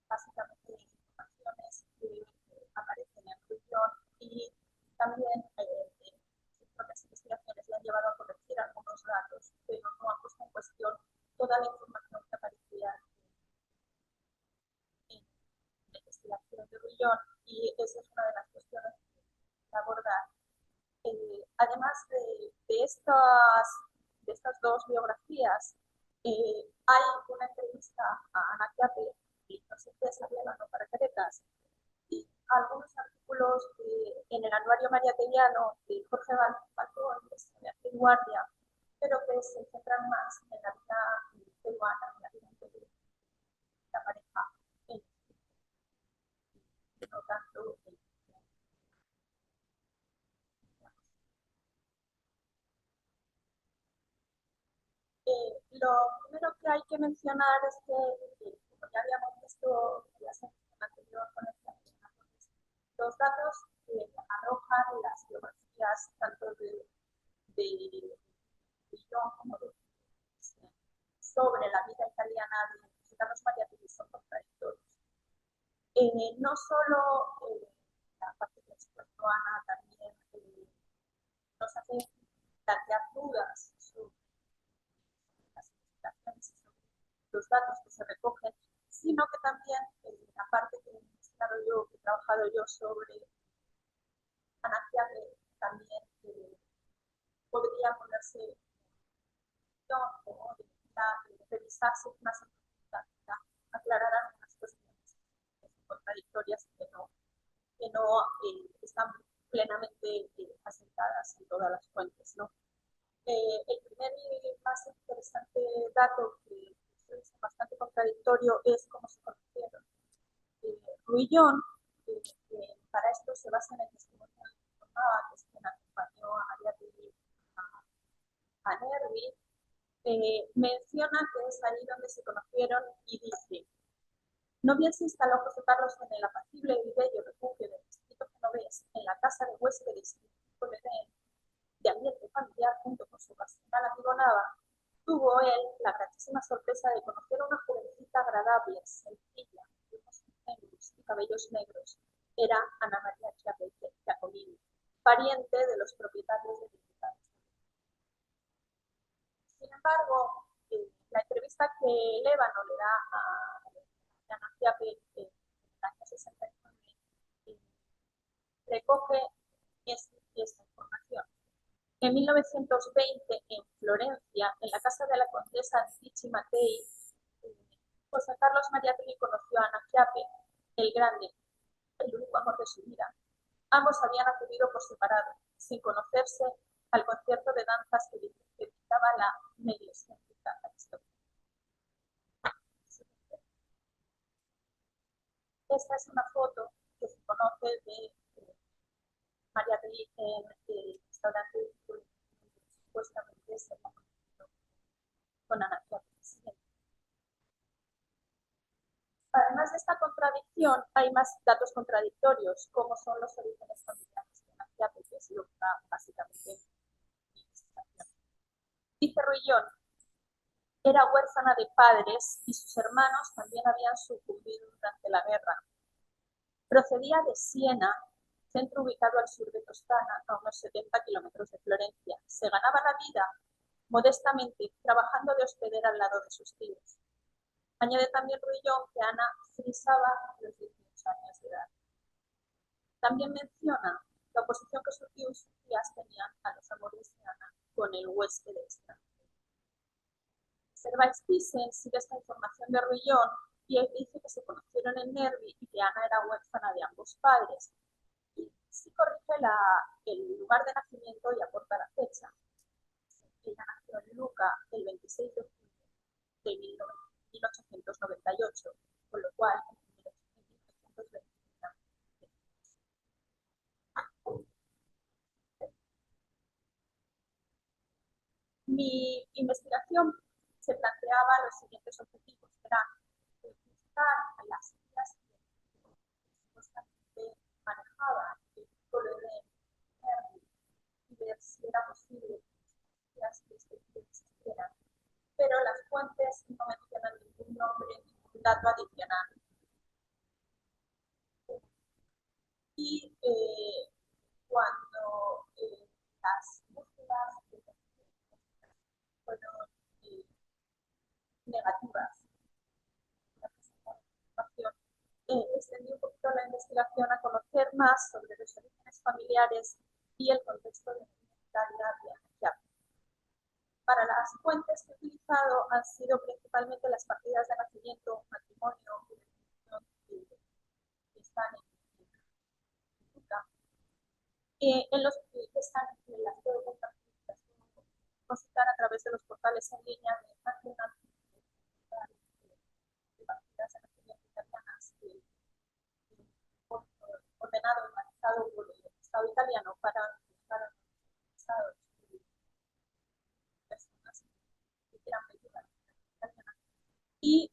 básicamente informaciones que aparecen en Rullón y también sus propias investigaciones le han llevado a corregir algunos datos, pero no ha puesto en cuestión toda la información que aparecía en la investigación de Rullón, y esa es una de las cuestiones que abordar. Además de estas dos biografías, hay una entrevista a Ana Chiappe y José César Levano para Caretas, y algunos artículos en el anuario mariateguiano de Jorge Balcón, de Guardia, pero que se centran más en la vida peruana, en la vida de la pareja, no tanto lo primero que hay que mencionar es que, como ya habíamos visto en la sesión anterior con esta Los datos que arrojan las biografías tanto de Villon como de sobre la vida italiana de Carlos Maria Pili son contradictorios. No solo la parte que expuesto Ana también nos hace plantear dudas sobre las investigaciones y sobre los datos que se recogen, sino que también la parte que he trabajado yo sobre Ana Chiappe también podría ponerse o revisarse más en profundidad, aclarar algunas cuestiones contradictorias que no están plenamente asentadas en todas las fuentes, ¿no? El primer y más interesante dato que es bastante contradictorio es cómo se conocieron. Ruillón, para esto se basa en el testimonio de que es quien acompañó a María Pili a Nervi, menciona que es allí donde se conocieron y dice: no bien se instaló José Carlos en el apacible y bello refugio del distrito genovés, en la casa de huéspedes de ambiente familiar junto con su pasional amigo Nava, tuvo él la gratísima sorpresa de conocer a una jovencita agradable, sencilla, de ojos ingenuos y cabellos negros. Era Ana María Giacomini, pariente de los propietarios de Diputados. Sin embargo, la entrevista que Lévano le da a Ana Chiappe en el año 69 recoge esta información. En 1920, en Florencia, en la casa de la condesa Ricci Mattei, José Carlos Maria Pili conoció a Ana Chiappe, el grande, el único amor de su vida. Ambos habían acudido por separado, sin conocerse, al concierto de danzas que dictaba la medio excéntrica Aristóteles. Esta es una foto que se conoce de Maria Pili en el restaurante que supuestamente se ha conocido con Ana Chiappe. Además de esta contradicción, hay más datos contradictorios, como son los orígenes familiares de Ana Chiappe, que es lo que va básicamente en investigación. Dice Ruillón: era huérfana de padres y sus hermanos también habían sucumbido durante la guerra. Procedía de Siena, centro ubicado al sur de Toscana, a unos 70 kilómetros de Florencia. Se ganaba la vida modestamente trabajando de hospedera al lado de sus tíos. Añade también Ruillón que Ana frisaba a los 18 años de edad. También menciona la oposición que sus tíos y sus tías tenían a los amores de Ana con el huésped extranjero. Servais Thyssen sigue esta información de Ruillón y él dice que se conocieron en Nervi y que Ana era huérfana de ambos padres. Y sí corrige el lugar de nacimiento y aporta la fecha. Ella nació en Luca el 26 de octubre de 1898, con lo cual en 1820 mi investigación se planteaba los siguientes objetivos: eran buscar a las ideas que supuestamente manejaban el ciclo de y ver si era posible que las ideas que existieran, pero las fuentes no mencionan ningún nombre, ningún dato adicional. Y cuando las búsquedas fueron negativas, extendí un poquito la investigación a conocer más sobre los orígenes familiares y el contexto de universitaria de Ana Chiappe. Para las fuentes que he utilizado han sido principalmente las partidas de nacimiento, matrimonio y que están en Utah, en los que están en las que consultar a través de los portales en línea de National de partidas de nacimiento italianas ordenado y manejado por el Estado italiano para buscar a los estados y personas que quieran pedir la nacionalidad italiana. Y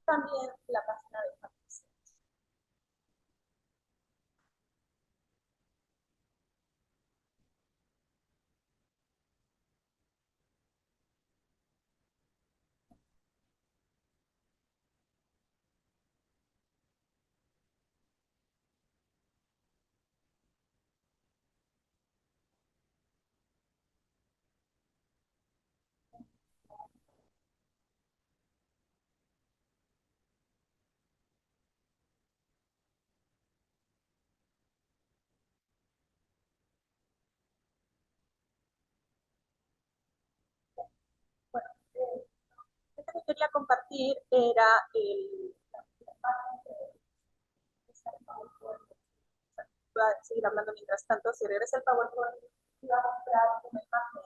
también la página de Patricia. quería compartir era voy a seguir hablando mientras tanto. Si regresa el PowerPoint, iba a mostrar una imagen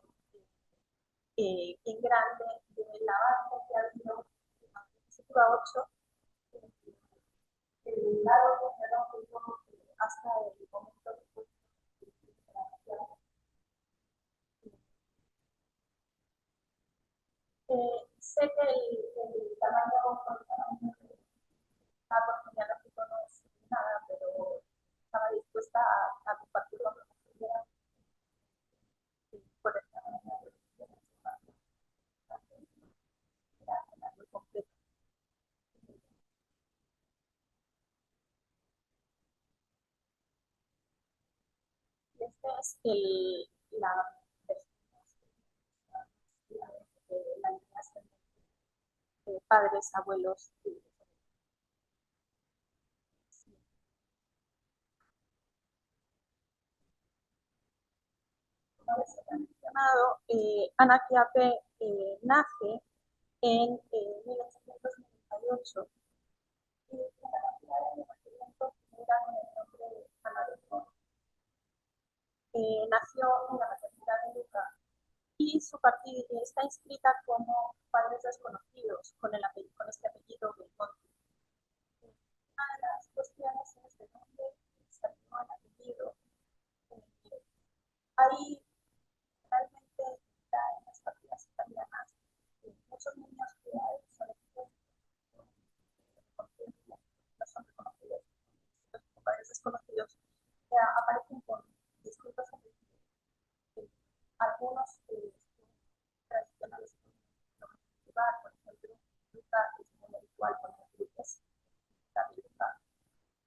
en grande del avance que ha habido en la diapositiva 8, el lado hasta el momento de sé que el tamaño genealógico no es nada, pero estaba dispuesta a compartirlo con la por el tamaño de muy completo. Este es la alineación de padres, abuelos y como les he mencionado, Ana Chiappe nace en 1898 y la cantidad de nacimientos figuran en el nombre de Ana de Mora. Nació en la maternidad de Luca y su partida está inscrita como padres desconocidos con este apellido Belmonte. Una de las cuestiones es de dónde salió el apellido. Ahí realmente está en las familias italianas muchos niños que son no son reconocidos, los padres desconocidos aparecen con distintos apellidos. Algunos tradicionales, por ejemplo, Luca es muy habitual con los grupos,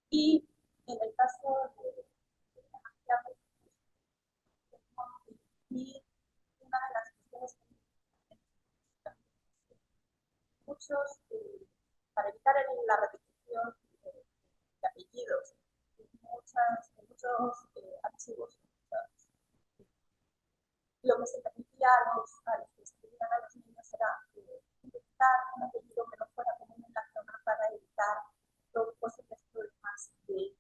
y en el caso de y una de las cuestiones que muchos, para evitar la repetición de apellidos, muchos archivos, lo que se permitía a los que escribían a los niños era inventar un apellido que no fuera común en la zona para evitar los posibles problemas de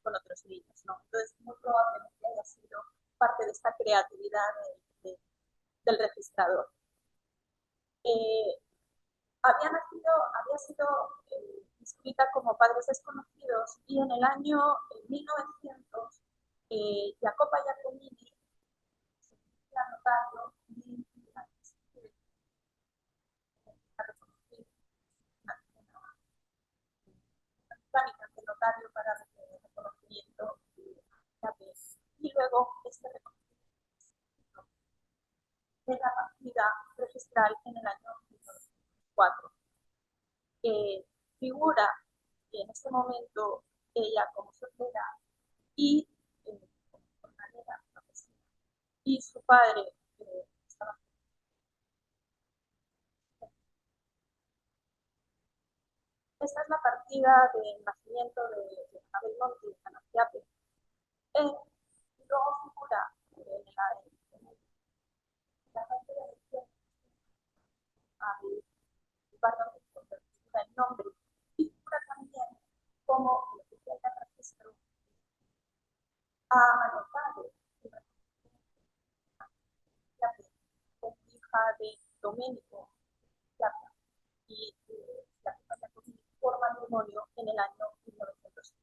con otros niños, ¿no? Entonces, muy probablemente haya sido parte de esta creatividad del registrador. Había sido inscrita como padres desconocidos y en el año 1900 Jacopa Giacomini se notario y ante notario para el reconocimiento y luego este reconocimiento de la partida registral en el año 1904. Figura en este momento ella como soltera y como jornalera y su padre estaba. Esta es la partida del nacimiento de Ana Belmonte y de Ana Chiappe. Luego figura en la parte de la izquierda el nombre y figura también como el oficial de registro ha anotado como hija de Domenico Chiappe y la por matrimonio en el año 1900.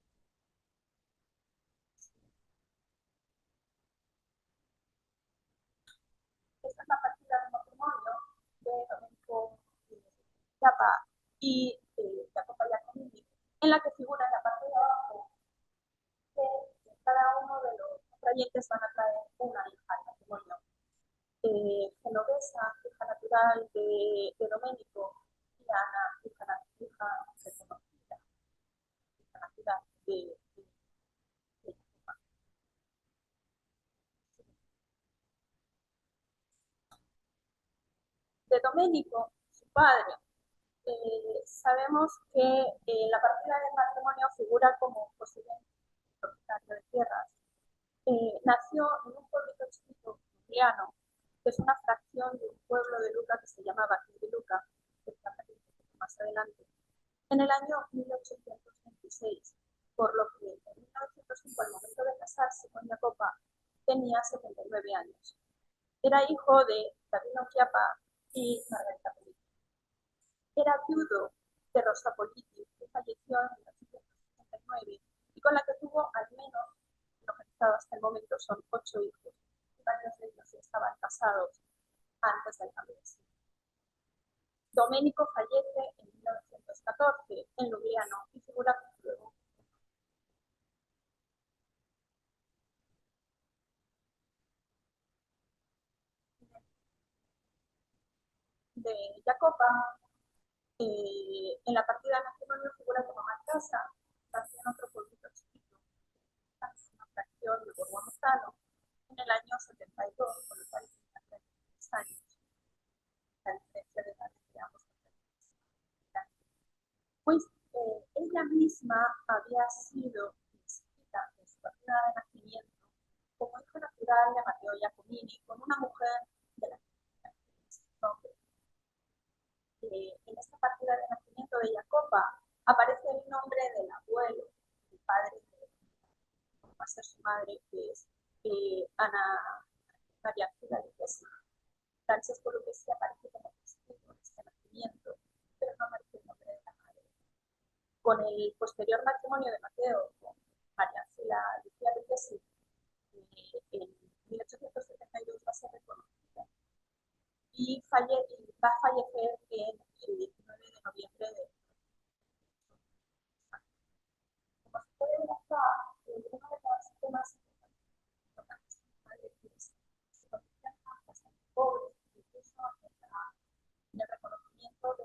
Esta es la partida de matrimonio de Domenico Chiappe y Jacopa Giacomini, en la que figura en la parte de abajo que cada uno de los trayentes van a traer una hija al matrimonio. Genovesa, hija natural de Domenico, y Ana, hija reconocida, hija natural de Domenico, su padre. Sabemos que la partida del matrimonio figura como posible propietario de tierras. Nació en un pueblito chiquito, italiano, que es una fracción de un pueblo de Luca que se llama Baquí de Luca, que está más adelante, en el año 1826, por lo que en 1905, al momento de casarse con Jacopa, tenía 79 años. Era hijo de Davino Chiapa y Margarita Politi. Era viudo de Rosa Politi, que falleció en 1969 y con la que tuvo al menos, localizado hasta el momento, son 8 hijos. Y varios de ellos estaban casados antes del cambio de siglo. Domenico fallece en 1914 en Lugliano y figura luego de Jacopa. En la partida de matrimonio figura como Marquesa, también otro pueblito chiquito, una fracción de Borgonosano, en el año 72, con lo cual tiene 33 años, la diferencia de edad entre ambos. Pues ella misma había sido inscrita en su partida de nacimiento como hija natural de Matteo Giacomini, con una mujer de la nombre. En esta partida de nacimiento de Jacopa aparece el nombre del abuelo, el padre de va a ser su madre, que es Ana María Fila de Pesci. Frances por lo que sí aparece como testigo de este nacimiento, pero no aparece el nombre de la madre. Con el posterior matrimonio de Mateo con María Fila de Pesci, en 1872 va a ser reconocida y va a fallecer en el 19 de noviembre de. Como se puede ver acá, uno de los temas importantes es que se consideran bastante pobres, incluso en el reconocimiento de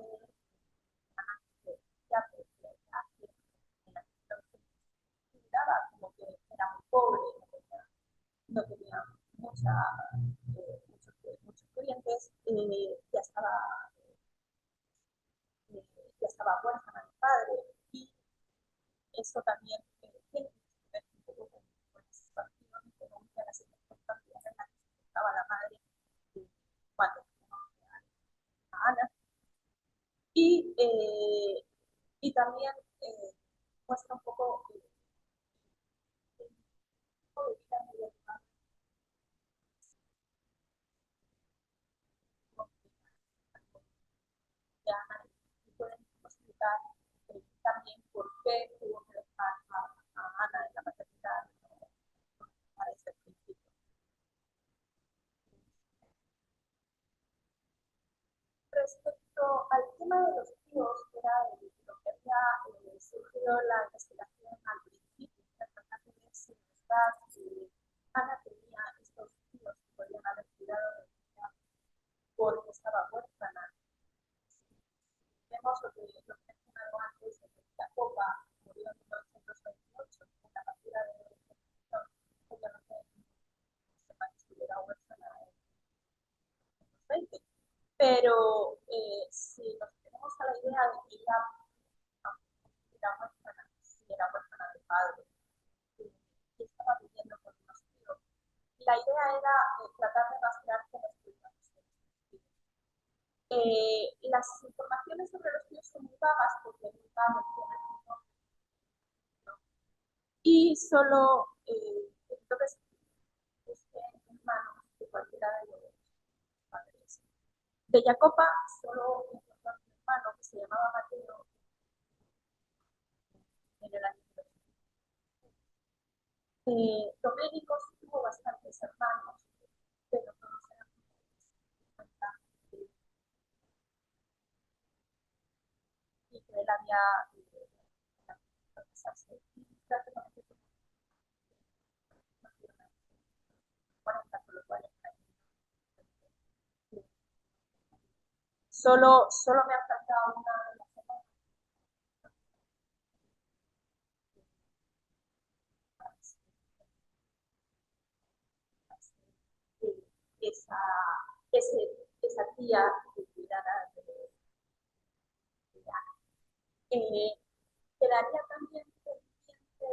en la consideraba como que era muy pobre, no tenía muchos clientes, ya estaba huérfana de padre y eso también tiene que ver un poco con la situación económica, la situación familiar en la que estaba la madre cuando conoce a Ana. Y, y también muestra un poco el tipo de vida mediática de Ana y pueden explicar también por qué tuvo que dejar a Ana en la maternidad desde el principio. Respecto al tema de los tíos, que era lo que había surgido la investigación al principio, tratar de ver si Ana tenía estos tíos que podían haber cuidado de ella porque estaba huérfana. Vemos lo que he mencionado antes, de que Jacopa murió en 1928 en la partida de obviamente sepa que estuviera huérfana en los 20. Pero si nos tenemos a la idea de que ella era huérfana de padre y estaba viviendo con unos tíos, la idea era tratar de rastrear con los tíos. Las informaciones sobre los tíos son muy vagas porque nunca mencionan el nombre, ¿no? Y solo entonces busqué en manos de cualquiera de los padres. De Jacopa solo encontré un hermano que se llamaba Mateo en el año 2000. Domenico tuvo bastantes hermanos, pero todos eran y que él había casarse prácticamente con 40, por lo cual solo me ha faltado una de las semanas. Esa, esa tía que cuidara de ella. Quedaría también pendiente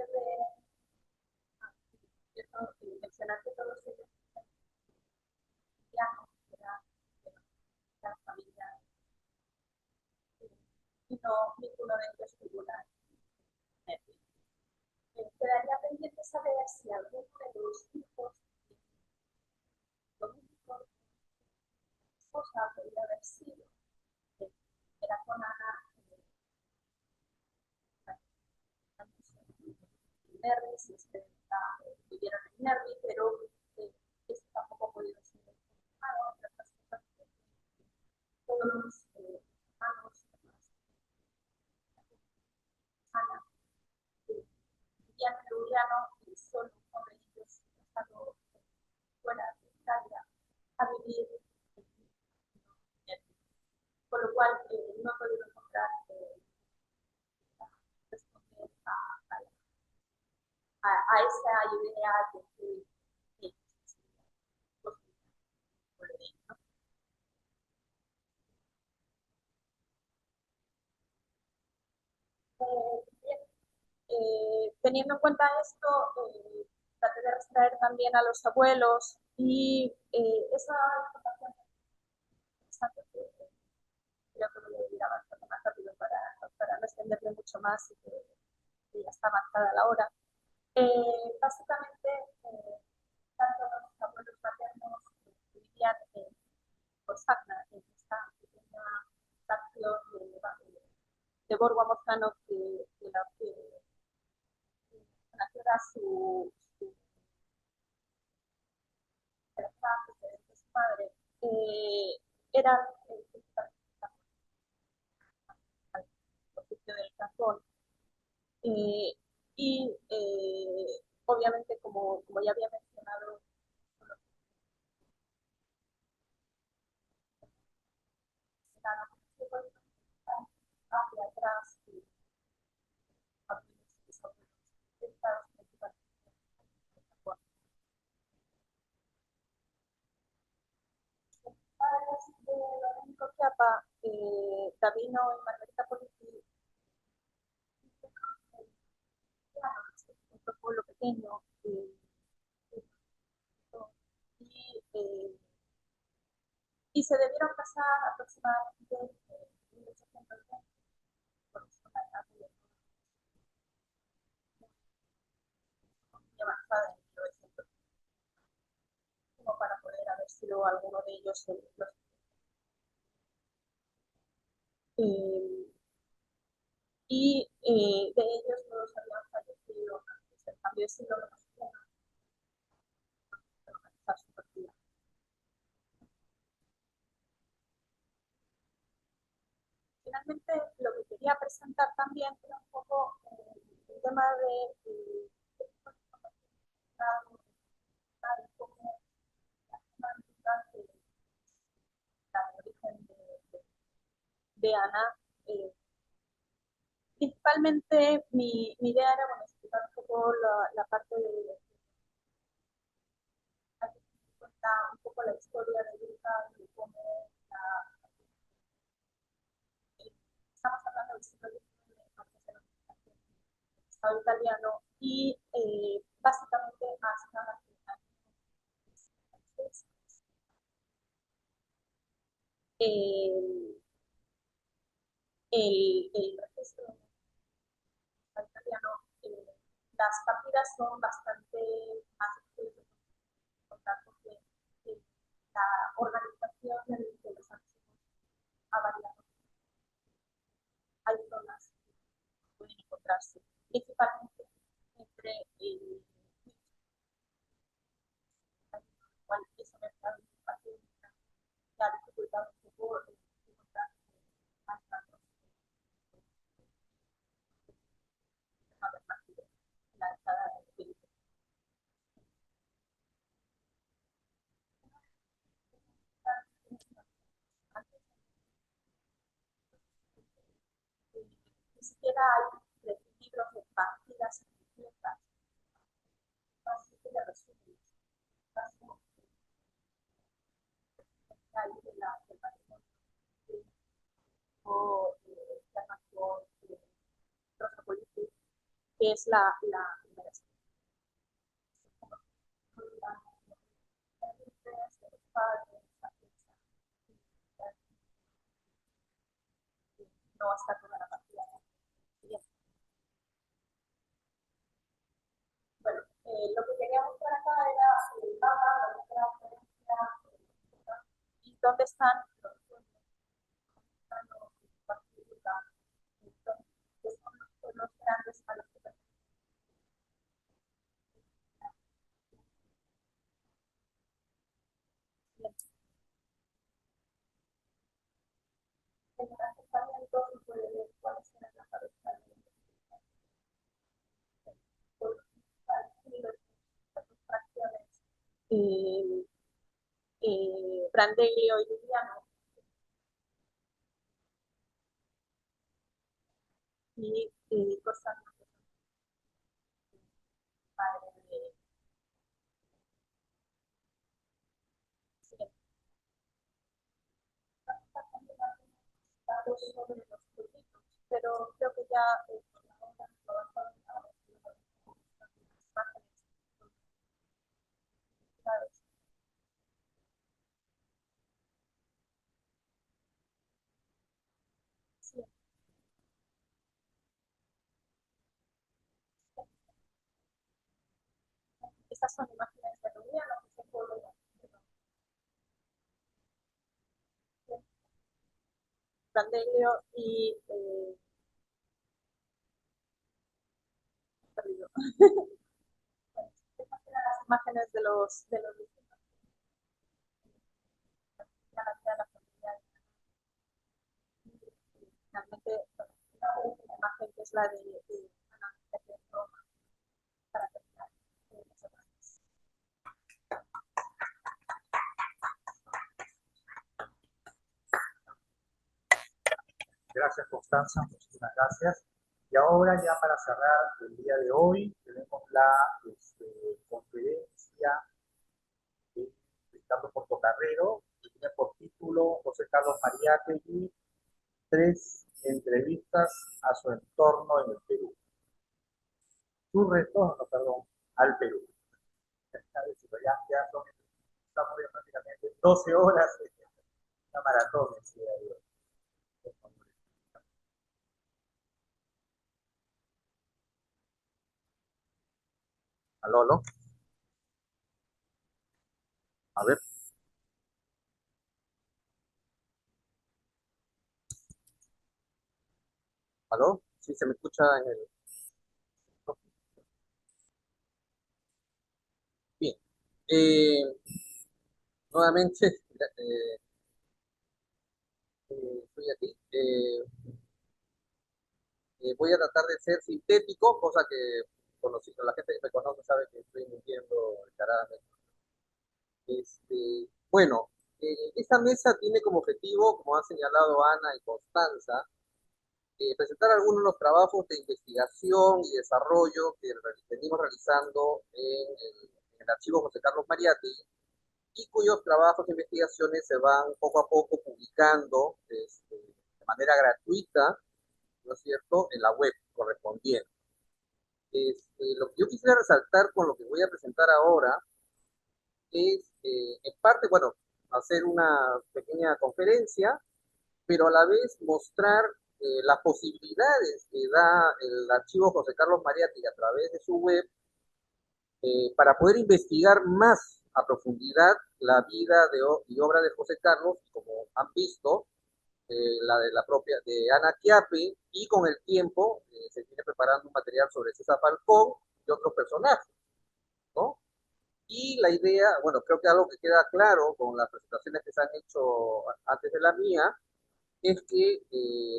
de mencionar que todos ellos y no ninguno de ellos figura en Netflix. Quedaría pendiente saber si alguno de los hijos domésticos esposa podría haber sido, era con Ana Nervi, si vivieron en Nervi, pero eso tampoco ha podido ser confirmado. Todos los hermanos, Ana, vivían en Lugano y solo uno de ellos ha estado fuera de Italia a vivir en Nervi. Con lo cual no he podido encontrar responder a esa idea de que bien, teniendo en cuenta esto, traté de extraer también a los abuelos y esa información interesante que creo que voy a ir avanzando más rápido para no extenderme mucho más y que ya está avanzada la hora. Básicamente, tanto los abuelos maternos vivían en Cosagna, en esta pequeña estación de Borgo a Mozzano que nació su padre, era el principal sitio del cantón. Y obviamente, como ya había mencionado, hacia atrás y padres de Domenico Chiapa, Davino y Margarita Politi, un pueblo pequeño, y se debieron casar aproximadamente en 1820, por eso la edad muy avanzada en 1900, como para poder haber sido alguno de ellos los y de ellos todos habían fallecido antes del cambio de siglo para organizar su partida. Finalmente, lo que quería presentar también era un poco el tema de cómo el origen de Ana. Principalmente mi idea era bueno, explicar un poco la parte de cuenta un poco la historia de Luca y cómo estamos hablando del siglo XIX, del Estado italiano y básicamente hasta el, el registro italiano, las partidas son bastante más estudiosas, porque la organización de los archivos ha variado. Hay zonas que pueden encontrarse, principalmente entre el cual eso me ha dificultado un poco encontrar más datos en la entrada de ni siquiera hay libros de partidas completas, así que de resúmenes, hay de del patrimonio o Rosa que es la primera no va a estar toda la dónde están los que son los pueblos grandes a los que en el acercamiento se puede ver cuáles eran las cabezas de las fracciones Brandelio y Liviano, y cosas padre de sobre los proyectos, pero creo que ya por la hora lo bastante imágenes. Sí, esas son imágenes de Liviano que se pueden Brandelio y perdido. Estas eran las imágenes de los distintos la familia. Finalmente, la última imagen que es la de Ana de Roma para terminar. Gracias, Constanza, muchísimas gracias. Y ahora ya para cerrar el día de hoy, tenemos la conferencia de Ricardo Portocarrero, que tiene por título José Carlos Mariátegui, 3 entrevistas a su entorno en el Perú. Su retorno, perdón, al Perú. Ya son, estamos ya prácticamente 12 horas de una maratón. ¿Aló, aló? A ver. ¿Aló? Sí, se me escucha en el... Bien. Eh, nuevamente, estoy aquí. Voy a tratar de ser sintético, cosa que la gente que me conoce sabe que estoy mintiendo descaradamente. Bueno, esta mesa tiene como objetivo, como han señalado Ana y Constanza, presentar algunos de los trabajos de investigación y desarrollo que venimos realizando en el archivo José Carlos Mariátegui, y cuyos trabajos de investigaciones se van poco a poco publicando de manera gratuita, ¿no es cierto?, en la web correspondiente. Lo que yo quisiera resaltar con lo que voy a presentar ahora es, en parte, bueno, hacer una pequeña conferencia, pero a la vez mostrar las posibilidades que da el archivo José Carlos Mariátegui a través de su web para poder investigar más a profundidad la vida y obra de José Carlos, como han visto, la de la propia de Ana Chiappe, y con el tiempo se viene preparando un material sobre César Falcón y otros personajes, ¿no? Y la idea, bueno, creo que algo que queda claro con las presentaciones que se han hecho antes de la mía, es que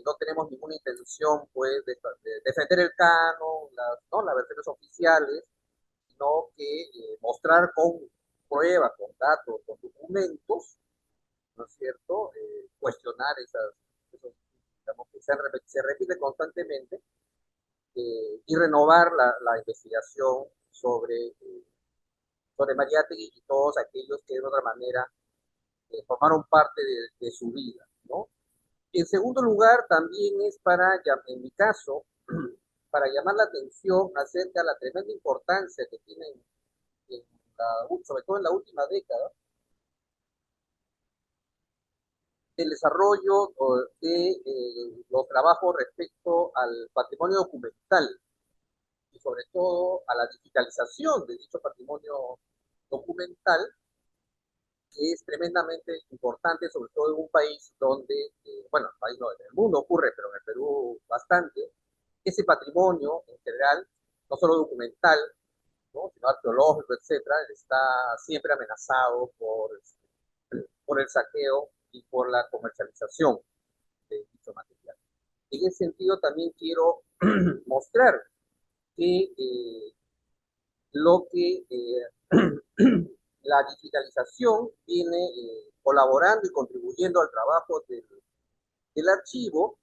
no tenemos ninguna intención, pues, de defender el canon, ¿no?, las versiones oficiales, sino que mostrar con pruebas, con datos, con documentos, ¿no es cierto?, cuestionar esos, digamos, que se repite constantemente, y renovar la investigación sobre Mariátegui y todos aquellos que de otra manera formaron parte de su vida, ¿no? En segundo lugar, también es en mi caso, para llamar la atención acerca de la tremenda importancia que tienen, sobre todo en la última década, el desarrollo de los trabajos respecto al patrimonio documental y sobre todo a la digitalización de dicho patrimonio documental, que es tremendamente importante, sobre todo en un país donde, bueno, país no, en el mundo ocurre, pero en el Perú bastante, ese patrimonio en general, no solo documental, ¿no?, sino arqueológico, etcétera, está siempre amenazado por el saqueo y por la comercialización de dicho material. En ese sentido, también quiero mostrar que lo que la digitalización viene colaborando y contribuyendo al trabajo del archivo,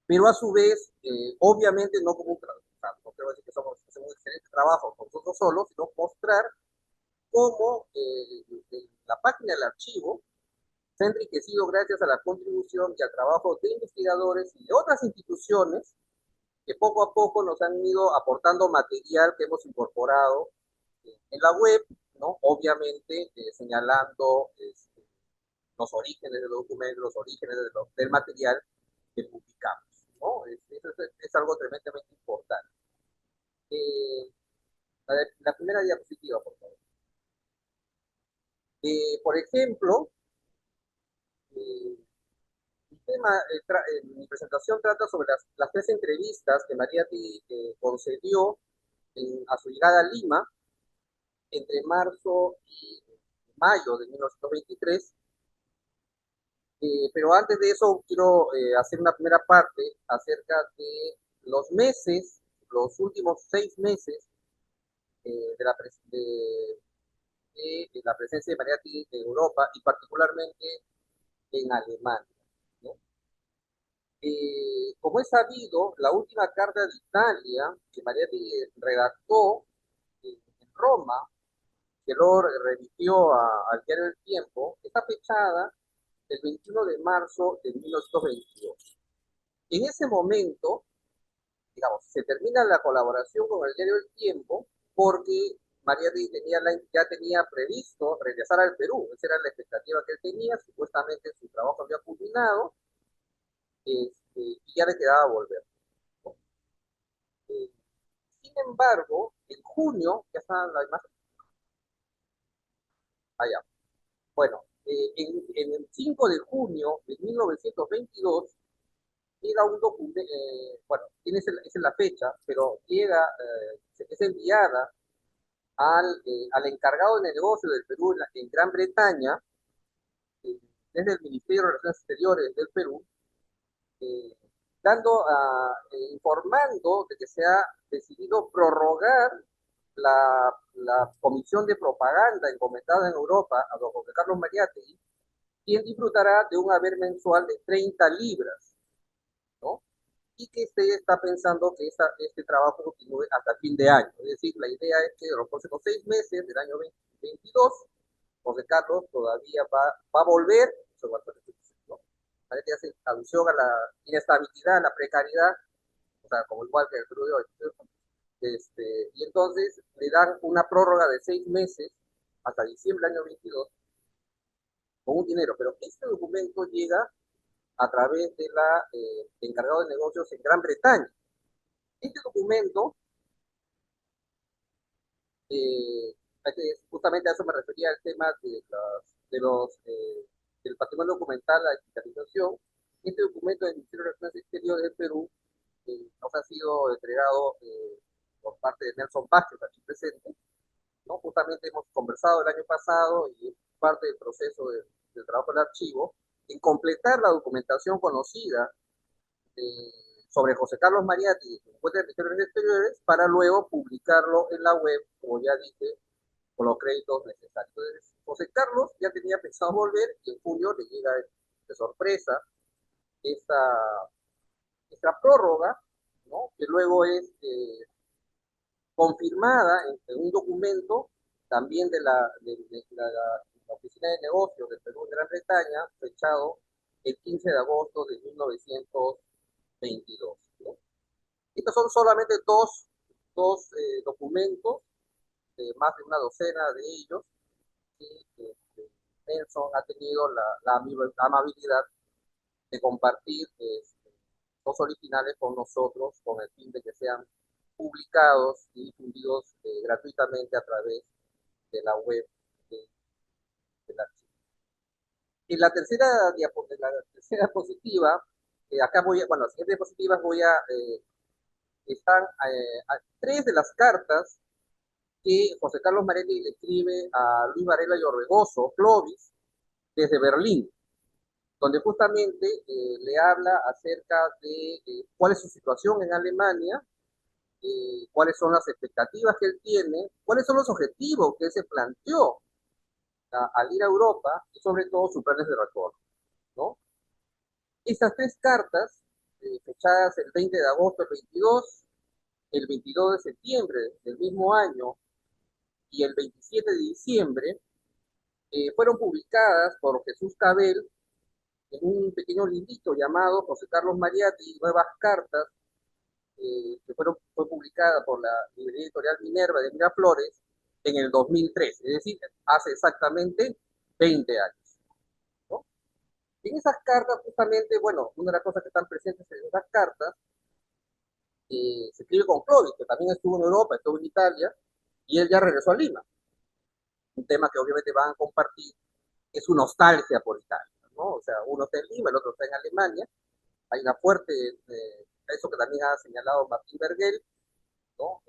pero a su vez, obviamente no como un trabajo, no creo decir que hacemos un excelente trabajo con nosotros solos, sino mostrar cómo la página del archivo se ha enriquecido gracias a la contribución y al trabajo de investigadores y de otras instituciones que poco a poco nos han ido aportando material que hemos incorporado en la web, ¿no? Obviamente señalando los orígenes del documento, los orígenes del material que publicamos, ¿no? Es algo tremendamente importante. La primera diapositiva, por favor. Por ejemplo, mi presentación trata sobre las tres entrevistas que Mariátegui concedió a su llegada a Lima entre marzo y mayo de 1923. Pero antes de eso quiero hacer una primera parte acerca de los meses, los últimos 6 meses de la presencia de Mariátegui en Europa y particularmente en Alemania, ¿no? Como es sabido, la última carta de Italia que Mariátegui redactó en Roma, que luego remitió al diario El Tiempo, está fechada el 21 de marzo de 1922. En ese momento, digamos, se termina la colaboración con el diario El Tiempo porque Mariátegui ya tenía previsto regresar al Perú. Esa era la expectativa que él tenía. Supuestamente su trabajo había culminado y ya le quedaba volver, ¿no? Sin embargo, en junio, ya está la imagen, allá. Bueno, en el 5 de junio de 1922 llega un documento, bueno, esa es la fecha, pero llega, es enviada al encargado de negocio del Perú en Gran Bretaña, desde el Ministerio de Relaciones Exteriores del Perú, eh, informando de que se ha decidido prorrogar la comisión de propaganda encomendada en Europa a don José Carlos Mariátegui, quien disfrutará de un haber mensual de 30 libras, ¿no? Y que se está pensando que este trabajo continúe hasta fin de año. Es decir, la idea es que en los próximos 6 meses del año 2022, José Carlos todavía va a volver, ¿no? Parece que hace alusión a la inestabilidad, a la precariedad, o sea, como igual que el Perú de hoy. Y entonces le dan una prórroga de 6 meses hasta diciembre del año 22 con un dinero, pero este documento llega a través de encargado de negocios en Gran Bretaña. Este documento, justamente a eso me refería al tema del patrimonio documental, la digitalización. Este documento del Ministerio de Relaciones Exteriores del Perú nos ha sido entregado por parte de Nelson Vázquez, aquí presente, ¿no? Justamente hemos conversado el año pasado y es parte del proceso del trabajo del archivo en completar la documentación conocida sobre José Carlos Mariátegui, que se encuentra en Ministerio de Exteriores, para luego publicarlo en la web, como ya dije, con los créditos necesarios. Entonces, José Carlos ya tenía pensado volver y en junio le llega de sorpresa esta prórroga, ¿no?, que luego es confirmada en un documento también de la Oficina de Negocios del Perú en Gran Bretaña, fechado el 15 de agosto de 1922, ¿no? Estos son solamente dos documentos, más de una docena de ellos, que Nelson ha tenido la amabilidad de compartir los originales con nosotros, con el fin de que sean publicados y difundidos gratuitamente a través de la web del archivo. En la tercera, diapositiva, acá voy a, bueno, las siguientes diapositivas voy a, están tres de las cartas que José Carlos Marelli le escribe a Luis Varela y Orbegoso, Clovis, desde Berlín, donde justamente le habla acerca de cuál es su situación en Alemania, cuáles son las expectativas que él tiene, cuáles son los objetivos que él se planteó al ir a Europa y sobre todo sus planes de retorno, ¿no? Estas tres cartas, fechadas el 20 de agosto del 22, el 22 de septiembre del mismo año y el 27 de diciembre, fueron publicadas por Jesús Cabel en un pequeño librito llamado José Carlos Mariatti, Nuevas Cartas, que fue publicada por la librería editorial Minerva de Miraflores en el 2003, es decir, hace exactamente 20 años, ¿no? En esas cartas, justamente, bueno, una de las cosas que están presentes en esas cartas, se escribe con Clovis, que también estuvo en Europa, estuvo en Italia, y él ya regresó a Lima. Un tema que obviamente van a compartir es su nostalgia por Italia, ¿no? O sea, uno está en Lima, el otro está en Alemania. Hay una fuerte, eso que también ha señalado Martín Vergel, ¿no?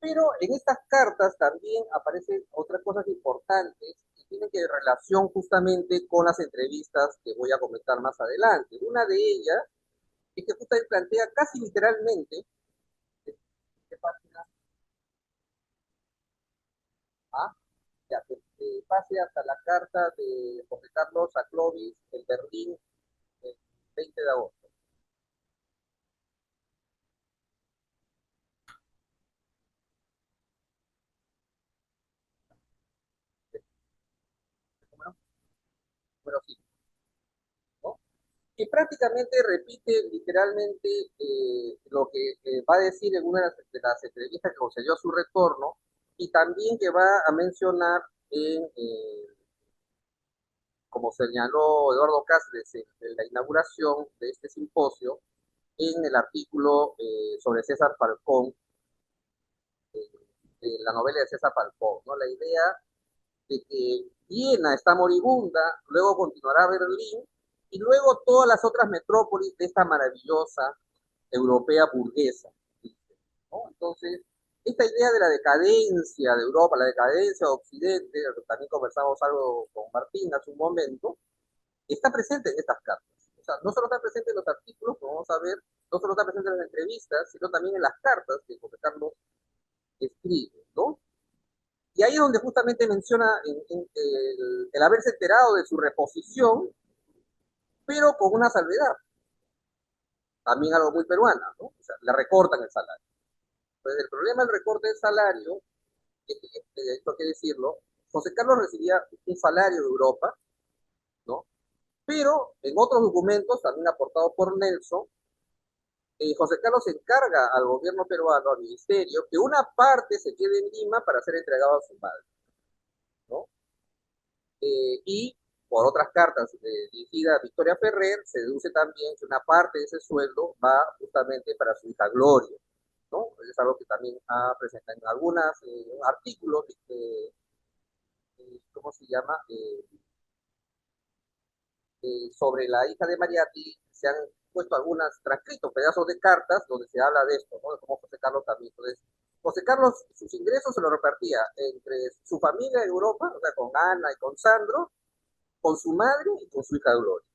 Pero en estas cartas también aparecen otras cosas importantes que tienen que ver relación justamente con las entrevistas que voy a comentar más adelante. Una de ellas es que justamente plantea casi literalmente, ¿qué página? Ah, ya, que pase hasta la carta de José Carlos a Clovis en Berlín el 20 de agosto. Número 5, ¿no? Que prácticamente repite literalmente lo que va a decir en una de las entrevistas que concedió a su retorno y también que va a mencionar en, como señaló Eduardo Cáceres en la inauguración de este simposio, en el artículo sobre César Falcón, la novela de César Falcón, ¿no? La idea de que Viena está moribunda, luego continuará Berlín y luego todas las otras metrópolis de esta maravillosa europea burguesa, ¿no? Entonces, esta idea de la decadencia de Europa, la decadencia de Occidente, también conversamos algo con Martín hace un momento, está presente en estas cartas. O sea, no solo está presente en los artículos que vamos a ver, no solo está presente en las entrevistas, sino también en las cartas que José Carlos escribe, ¿no? Y ahí es donde justamente menciona el haberse enterado de su reposición, pero con una salvedad, también algo muy peruana, ¿no? O sea, le recortan el salario. Entonces, el problema del recorte del salario, esto hay que decirlo, José Carlos recibía un salario de Europa, ¿no? Pero en otros documentos, también aportados por Nelson, José Carlos encarga al gobierno peruano, al ministerio, que una parte se quede en Lima para ser entregado a su madre, ¿no? Y por otras cartas dirigidas a Victoria Ferrer, se deduce también que una parte de ese sueldo va justamente para su hija Gloria, ¿no? Es algo que también ha presentado en algunos artículos, ¿cómo se llama? Sobre la hija de Mariatti, se han puesto algunos transcritos, pedazos de cartas, donde se habla de esto, ¿no? De cómo José Carlos también. Entonces, José Carlos, sus ingresos se los repartía entre su familia en Europa, o sea, con Ana y con Sandro, con su madre y con su hija Gloria.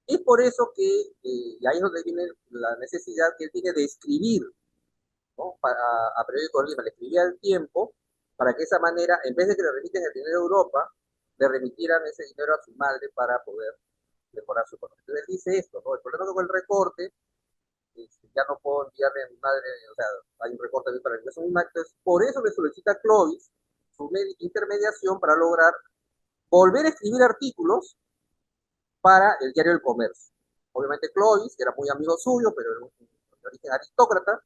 Es por eso que, y ahí es donde viene la necesidad que él tiene de escribir, ¿no? A Periódico de Lima, le escribía al Tiempo, para que de esa manera, en vez de que le remiten el dinero a Europa, le remitieran ese dinero a su madre para poder mejorar su economía. Entonces él dice esto, ¿no? El problema con el recorte, ya no puedo enviarle a mi madre, o sea, hay un recorte para el ingreso de mi madre, entonces por eso le solicita a Clovis su intermediación para lograr volver a escribir artículos para el diario El Comercio. Obviamente Clovis, que era muy amigo suyo, pero era de origen aristócrata,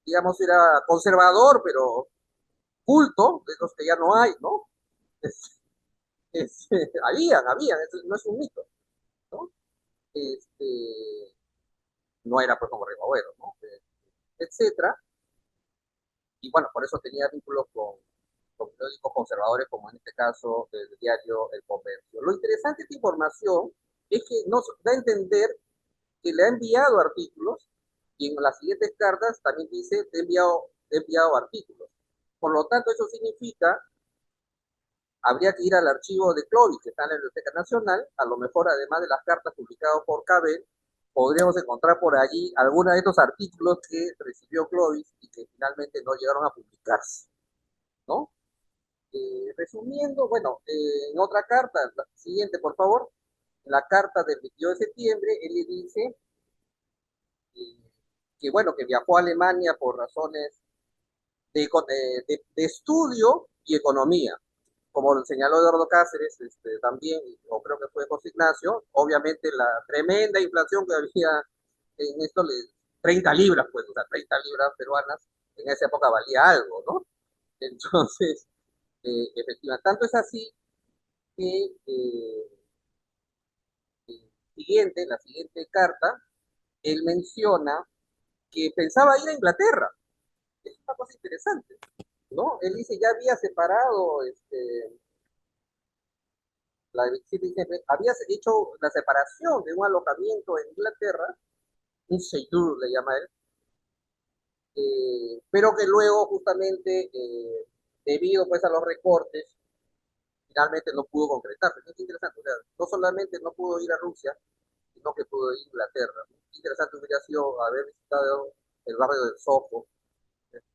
digamos, era conservador, pero culto, de los que ya no hay, ¿no? Habían, no es un mito, ¿no? Este, no era pues como Ribagüero, ¿no? etcétera. Y bueno, por eso tenía vínculos con periódicos conservadores, como en este caso el diario El Comercio. Lo interesante de esta información es que nos da a entender que le ha enviado artículos y en las siguientes cartas también dice he enviado artículos. Por lo tanto, eso significa, habría que ir al archivo de Clovis, que está en la Biblioteca Nacional, a lo mejor además de las cartas publicadas por Cabel, podríamos encontrar por allí algunos de estos artículos que recibió Clovis y que finalmente no llegaron a publicarse, ¿no? Resumiendo, bueno, en otra carta, la siguiente por favor, en la carta del 22 de septiembre, él le dice que bueno, que viajó a Alemania por razones de estudio y economía. Como lo señaló Eduardo Cáceres, también, o creo que fue José Ignacio, obviamente la tremenda inflación que había en esto, 30 libras, pues, o sea, 30 libras peruanas, en esa época valía algo, ¿no? Entonces, efectivamente, tanto es así que la siguiente carta, él menciona que pensaba ir a Inglaterra. Es una cosa interesante, ¿no? Él dice, ya había separado, la 27 de diciembre, había hecho la separación de un alojamiento en Inglaterra, un Seymour le llama él, pero que luego justamente, debido pues a los recortes, finalmente no pudo concretarse. Es interesante, o sea, no solamente no pudo ir a Rusia, sino que pudo ir a Inglaterra. Interesante hubiera sido haber visitado el barrio del Soho,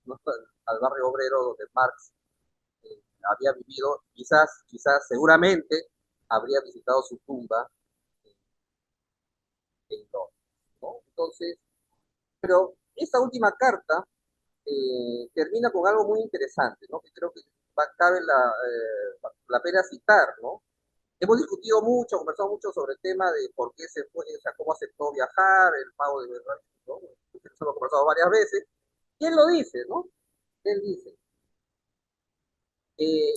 ¿no? Al barrio obrero donde Marx había vivido, quizás, seguramente habría visitado su tumba en Londres, ¿no? Entonces, pero esta última carta termina con algo muy interesante, ¿no? Que creo que cabe la pena citar, ¿no? Hemos discutido mucho, conversado mucho sobre el tema de por qué se fue, o sea, cómo aceptó viajar, el pago de verdad, ¿no? Eso lo hemos conversado varias veces. Y él lo dice, ¿no? Él dice, eh,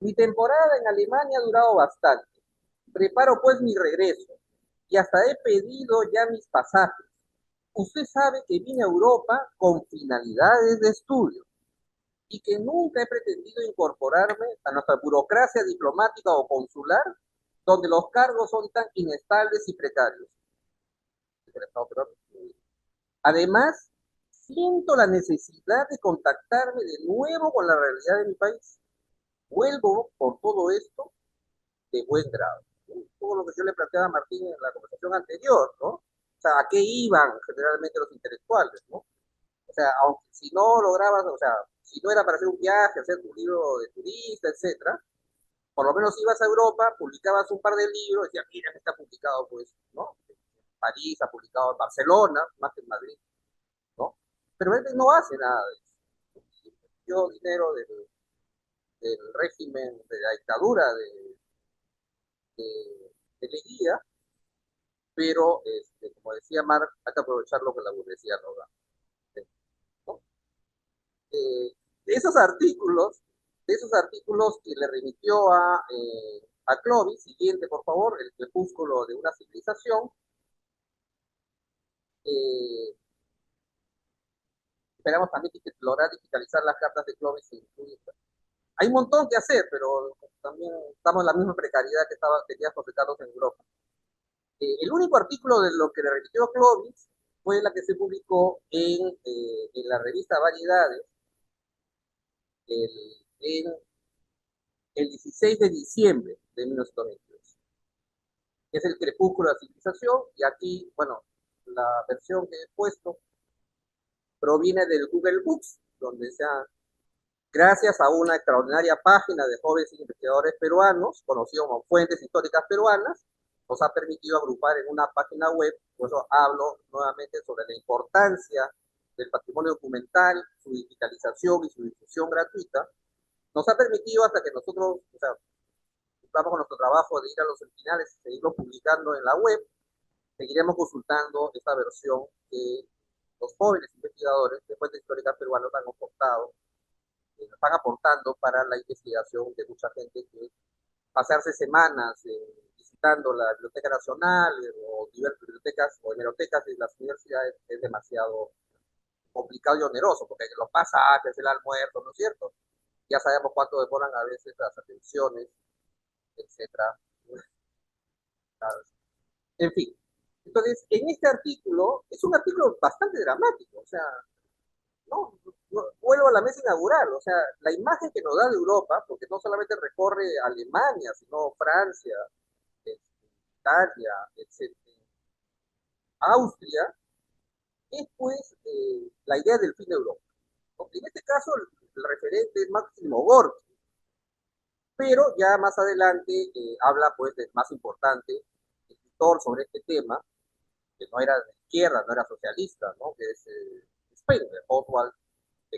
mi temporada en Alemania ha durado bastante. Preparo pues mi regreso y hasta he pedido ya mis pasajes. Usted sabe que vine a Europa con finalidades de estudio y que nunca he pretendido incorporarme a nuestra burocracia diplomática o consular, donde los cargos son tan inestables y precarios. Además, siento la necesidad de contactarme de nuevo con la realidad de mi país. Vuelvo por todo esto de buen grado, ¿no? Todo lo que yo le planteaba a Martín en la conversación anterior, ¿no? O sea, ¿a qué iban generalmente los intelectuales, ¿no? O sea, aunque si no lograbas, o sea, si no era para hacer un viaje, hacer un libro de turista, etcétera, por lo menos ibas a Europa, publicabas un par de libros, decías, mira, está publicado, pues, ¿no? En París, ha publicado en Barcelona, más que en Madrid, ¿no? Pero él no hace nada de eso. Dio dinero del régimen, de la dictadura de, de Leguía, pero, como decía Marx, hay que aprovechar lo que la burguesía no da, ¿no? De esos artículos, que le remitió a Clovis, siguiente por favor, el crepúsculo de una civilización, eh, esperamos también que lograr digitalizar las cartas de Clovis e incluir. Hay un montón que hacer, pero también estamos en la misma precariedad que tenía José Carlos en Europa. El único artículo de lo que le remitió Clovis fue la que se publicó en la revista Variedades en el 16 de diciembre de 1922. Es el crepúsculo de la civilización, y aquí, bueno, la versión que he puesto proviene del Google Books, donde gracias a una extraordinaria página de jóvenes investigadores peruanos, conocidos como Fuentes Históricas Peruanas, nos ha permitido agrupar en una página web. Por eso hablo nuevamente sobre la importancia del patrimonio documental, su digitalización y su difusión gratuita. Nos ha permitido, hasta que nosotros, o sea, vamos con nuestro trabajo de ir a los finales y seguirlo publicando en la web, seguiremos consultando esta versión que los jóvenes investigadores de Fuentes Históricas Peruanas han aportado, están aportando para la investigación de mucha gente, que pasarse semanas visitando la Biblioteca Nacional o diversas bibliotecas o hemerotecas de las universidades es demasiado. complicado y oneroso, porque los pasajes, el almuerzo, ¿no es cierto? Ya sabemos cuánto demoran a veces las atenciones, etcétera. En fin. Entonces, en este artículo, es un artículo bastante dramático, o sea, ¿no? Vuelvo a la mesa inaugural, o sea, la imagen que nos da de Europa, porque no solamente recorre Alemania, sino Francia, Italia, etcétera, Austria, es pues la idea del fin de Europa. ¿No? En este caso, el referente es Máximo Gorki, pero ya más adelante habla pues del más importante escritor sobre este tema, que no era de izquierda, no era socialista, ¿no? Que es Spengler, Oswald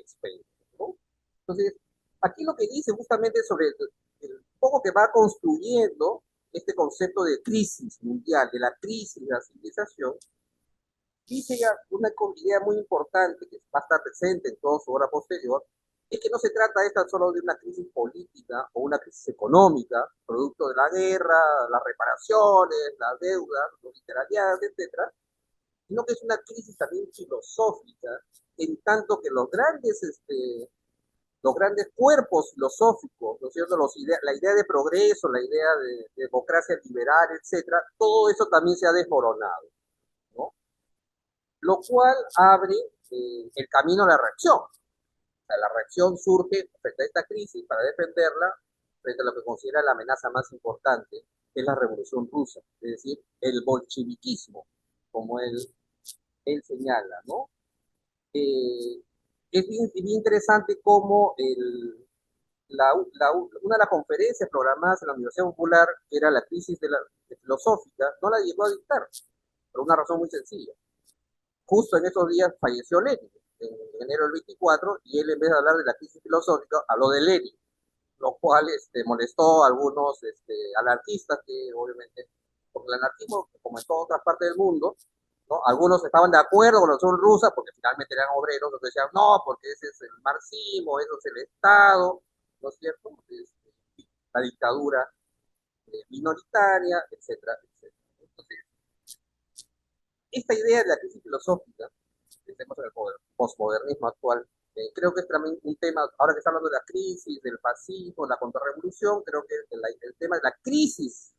Spengler, ¿no? Entonces, aquí lo que dice justamente sobre el poco que va construyendo este concepto de crisis mundial, de la crisis de la civilización, dice ya una idea muy importante que va a estar presente en toda su obra posterior, es que no se trata esta solo de una crisis política o una crisis económica, producto de la guerra, las reparaciones, las deudas, los literariados, etcétera, sino que es una crisis también filosófica, en tanto que los grandes cuerpos filosóficos, ¿no es cierto? La idea de progreso, la idea de democracia liberal, etcétera, todo eso también se ha desmoronado, ¿no? Lo cual abre el camino a la reacción. O sea, la reacción surge frente a esta crisis para defenderla frente a lo que considera la amenaza más importante, que es la revolución rusa, es decir, el bolcheviquismo, como él señala, ¿no? Es bien interesante cómo una de las conferencias programadas en la Universidad Popular, que era la crisis filosófica, no la llegó a dictar, por una razón muy sencilla. Justo en esos días falleció Lenin, en enero del 24, y él en vez de hablar de la crisis filosófica, habló de Lenin, lo cual molestó a algunos anarquistas que obviamente, porque el anarquismo, como en todas otras partes del mundo, ¿no? Algunos estaban de acuerdo con la Revolución Rusa porque finalmente eran obreros, otros decían, no, porque ese es el marxismo, eso es el Estado, ¿no es cierto? La dictadura minoritaria, etcétera, etcétera. Entonces, esta idea de la crisis filosófica, pensemos en el posmodernismo actual, creo que es también un tema, ahora que está hablando de la crisis, del fascismo, la contrarrevolución, creo que el tema de la crisis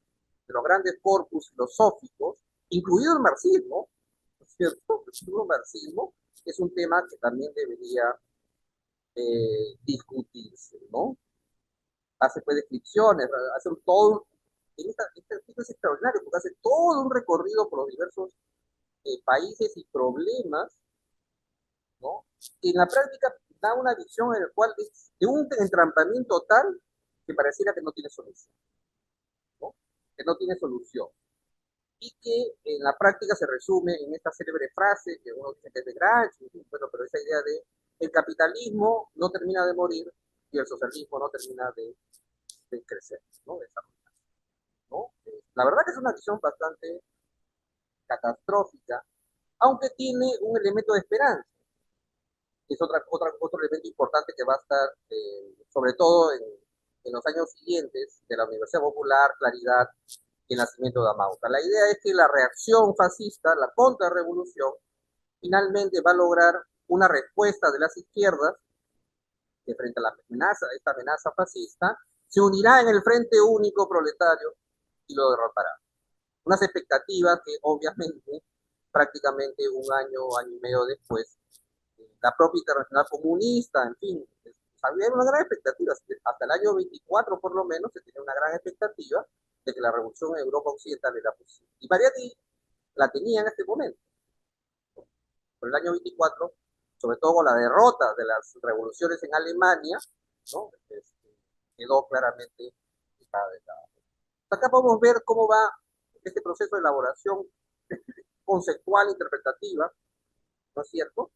de los grandes corpus filosóficos, incluido el marxismo, ¿no es cierto? El marxismo es un tema que también debería discutirse, ¿no? Hace pues descripciones, hace todo, este artículo es extraordinario porque hace todo un recorrido por los diversos países y problemas, ¿no? Que en la práctica da una visión en la cual es de un entrampamiento tal que pareciera que no tiene solución, ¿no? Que no tiene solución. Y que en la práctica se resume en esta célebre frase que uno dice que es de Gramsci, bueno, pero esa idea de el capitalismo no termina de morir y el socialismo no termina de crecer, ¿no? De desarrollar, ¿no? La verdad que es una visión bastante catastrófica, aunque tiene un elemento de esperanza. Es otro elemento importante que va a estar, sobre todo en los años siguientes, de la Universidad Popular, Claridad y el nacimiento de Amauta. La idea es que la reacción fascista, la contrarrevolución, finalmente va a lograr una respuesta de las izquierdas que frente a esta amenaza fascista, se unirá en el Frente Único Proletario y lo derrotará. Unas expectativas que obviamente prácticamente un año, año y medio después, la propia Internacional Comunista, en fin, había una gran expectativa, hasta el año 24 por lo menos se tenía una gran expectativa de que la revolución en Europa Occidental era posible. Y Mariatti la tenía en este momento. Por el año 24, sobre todo con la derrota de las revoluciones en Alemania, ¿no? Quedó claramente fijada de lado. Acá podemos ver cómo va este proceso de elaboración conceptual, interpretativa, ¿no es cierto?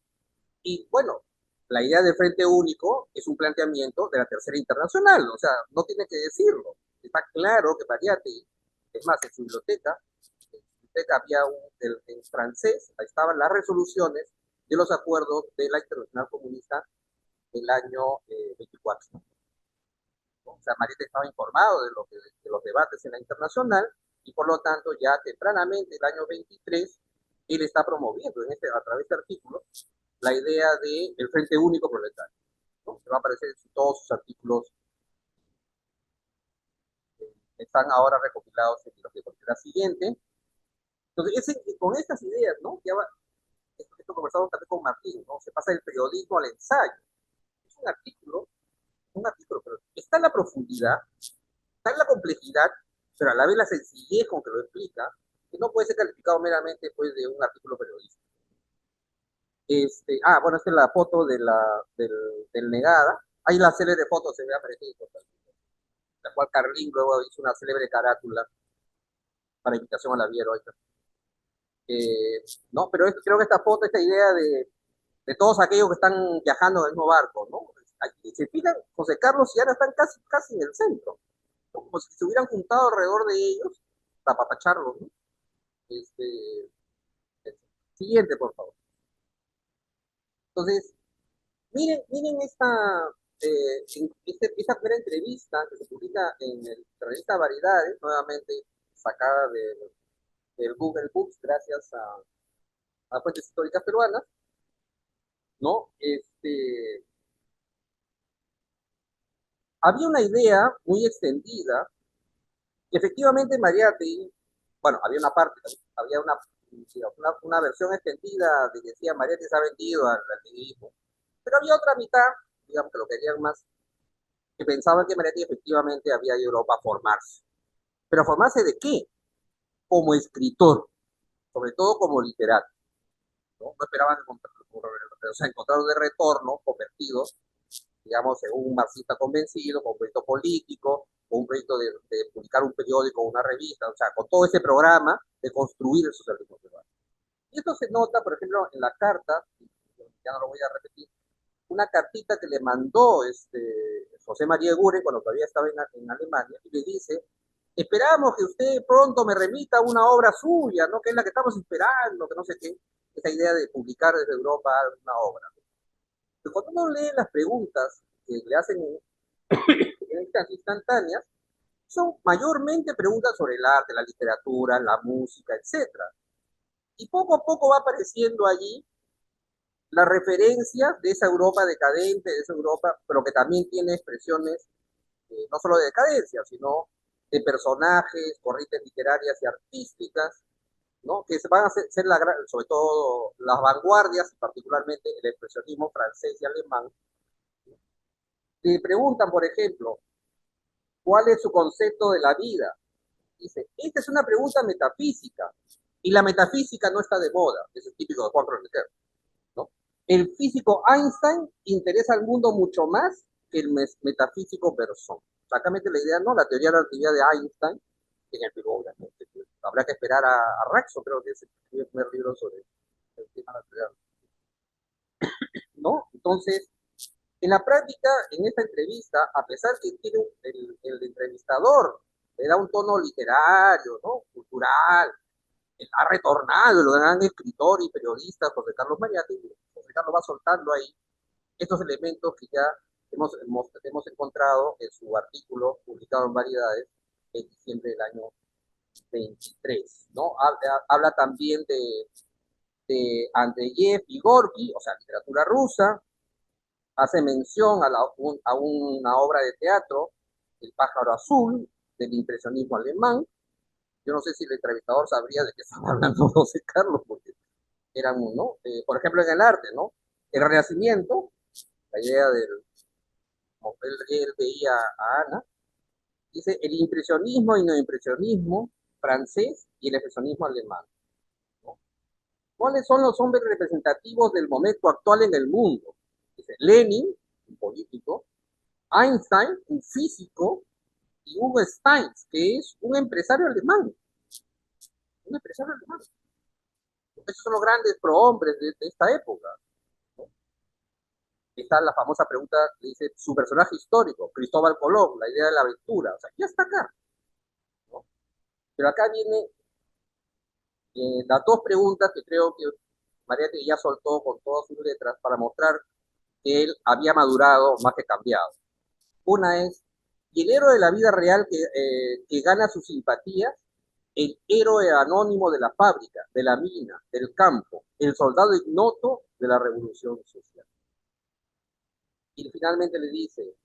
Y bueno, la idea del Frente Único es un planteamiento de la Tercera Internacional, o sea, no tiene que decirlo. Está claro que Mariatti, es más, en su biblioteca había en francés, ahí estaban las resoluciones de los acuerdos de la Internacional Comunista del año 24. ¿No? O sea, Mariette estaba informado de los debates en la internacional y por lo tanto ya tempranamente, el año 23, él está promoviendo a través de artículos la idea del Frente Único Proletario, ¿no? Que va a aparecer en todos sus artículos que están ahora recopilados en la siguiente. Entonces, con estas ideas, ¿no? Ya va, esto conversamos también con Martín, ¿no? Se pasa del periodismo al ensayo. Es un artículo, pero está en la profundidad, está en la complejidad, pero a la vez la sencillez con que lo explica, que no puede ser calificado meramente pues, de un artículo periodístico. Bueno, esta es la foto del Negada. Ahí la célebre foto se ve apareciendo, la cual Carlín luego hizo una célebre carátula para invitación a la Vía Heroica. ¿No? Pero creo que esta foto, esta idea de todos aquellos que están viajando en el mismo barco, ¿no? Se fijan, José Carlos y Ana están casi en el centro, ¿no? Como si se hubieran juntado alrededor de ellos para apapacharlos, ¿no? Siguiente, por favor. Entonces, miren esta primera entrevista que se publica en la revista Variedades, nuevamente sacada del Google Books gracias a fuentes históricas peruanas, ¿no? Había una idea muy extendida, que efectivamente Mariátegui, bueno, había una parte, había una versión extendida de que decía Mariátegui se ha vendido al negrismo, pero había otra mitad, digamos que lo querían más, que pensaban que Mariátegui efectivamente había ido a Europa a formarse. ¿Pero a formarse de qué? Como escritor, sobre todo como literato, ¿no? No esperaban encontrarlo de retorno, convertido, digamos, en un marxista convencido, con un proyecto político, con un proyecto de publicar un periódico o una revista, o sea, con todo ese programa de construir el socialismo peruano. Y esto se nota, por ejemplo, en la carta, ya no lo voy a repetir, una cartita que le mandó José María Eguren cuando todavía estaba en Alemania, y le dice: esperamos que usted pronto me remita una obra suya, ¿no? Que es la que estamos esperando, que no sé qué, esa idea de publicar desde Europa una obra. Pero cuando uno lee las preguntas que le hacen en estas instantáneas, son mayormente preguntas sobre el arte, la literatura, la música, etc. Y poco a poco va apareciendo allí la referencia de esa Europa decadente, de esa Europa, pero que también tiene expresiones no solo de decadencia, sino de personajes, corrientes literarias y artísticas, ¿no? Que van a ser sobre todo las vanguardias, particularmente el expresionismo francés y alemán. Le preguntan, por ejemplo, ¿cuál es su concepto de la vida? Dice, esta es una pregunta metafísica, y la metafísica no está de moda, eso es típico de Juan Proleter, ¿no? El físico Einstein interesa al mundo mucho más que el metafísico Bergson. Exactamente la idea, ¿no? La teoría de la relatividad de Einstein, que en el Perú, obviamente, habrá que esperar a Raxo, creo que es el primer libro sobre el tema de la teoría, ¿no? Entonces, en la práctica, en esta entrevista, a pesar que tiene el entrevistador le da un tono literario, ¿no? Cultural, ha retornado el gran escritor y periodista José Carlos Mariátegui, José Carlos va soltando ahí estos elementos que ya hemos encontrado en su artículo publicado en Variedades en diciembre del año 23, ¿no? Habla también de Andreyev y Gorky, o sea, literatura rusa, hace mención a una obra de teatro, El pájaro azul, del impresionismo alemán. Yo no sé si el entrevistador sabría de qué estaba hablando José Carlos, porque eran, ¿no? Por ejemplo, en el arte, ¿no? El Renacimiento, la idea como él veía a Ana, dice el impresionismo y neoimpresionismo francés y el expresionismo alemán, ¿no? ¿Cuáles son los hombres representativos del momento actual en el mundo? Dice Lenin, un político, Einstein, un físico, y Hugo Steins, que es un empresario alemán. Un empresario alemán. Esos son los grandes prohombres de esta época, ¿no? Está la famosa pregunta que dice su personaje histórico, Cristóbal Colón, la idea de la aventura. O sea, ya está acá, ¿no? Pero acá viene las dos preguntas que creo que Mariátegui ya soltó con todas sus letras para mostrar que él había madurado más que cambiado. Una es, ¿y el héroe de la vida real que gana su simpatía? El héroe anónimo de la fábrica, de la mina, del campo, el soldado ignoto de la revolución social. Y finalmente le dice,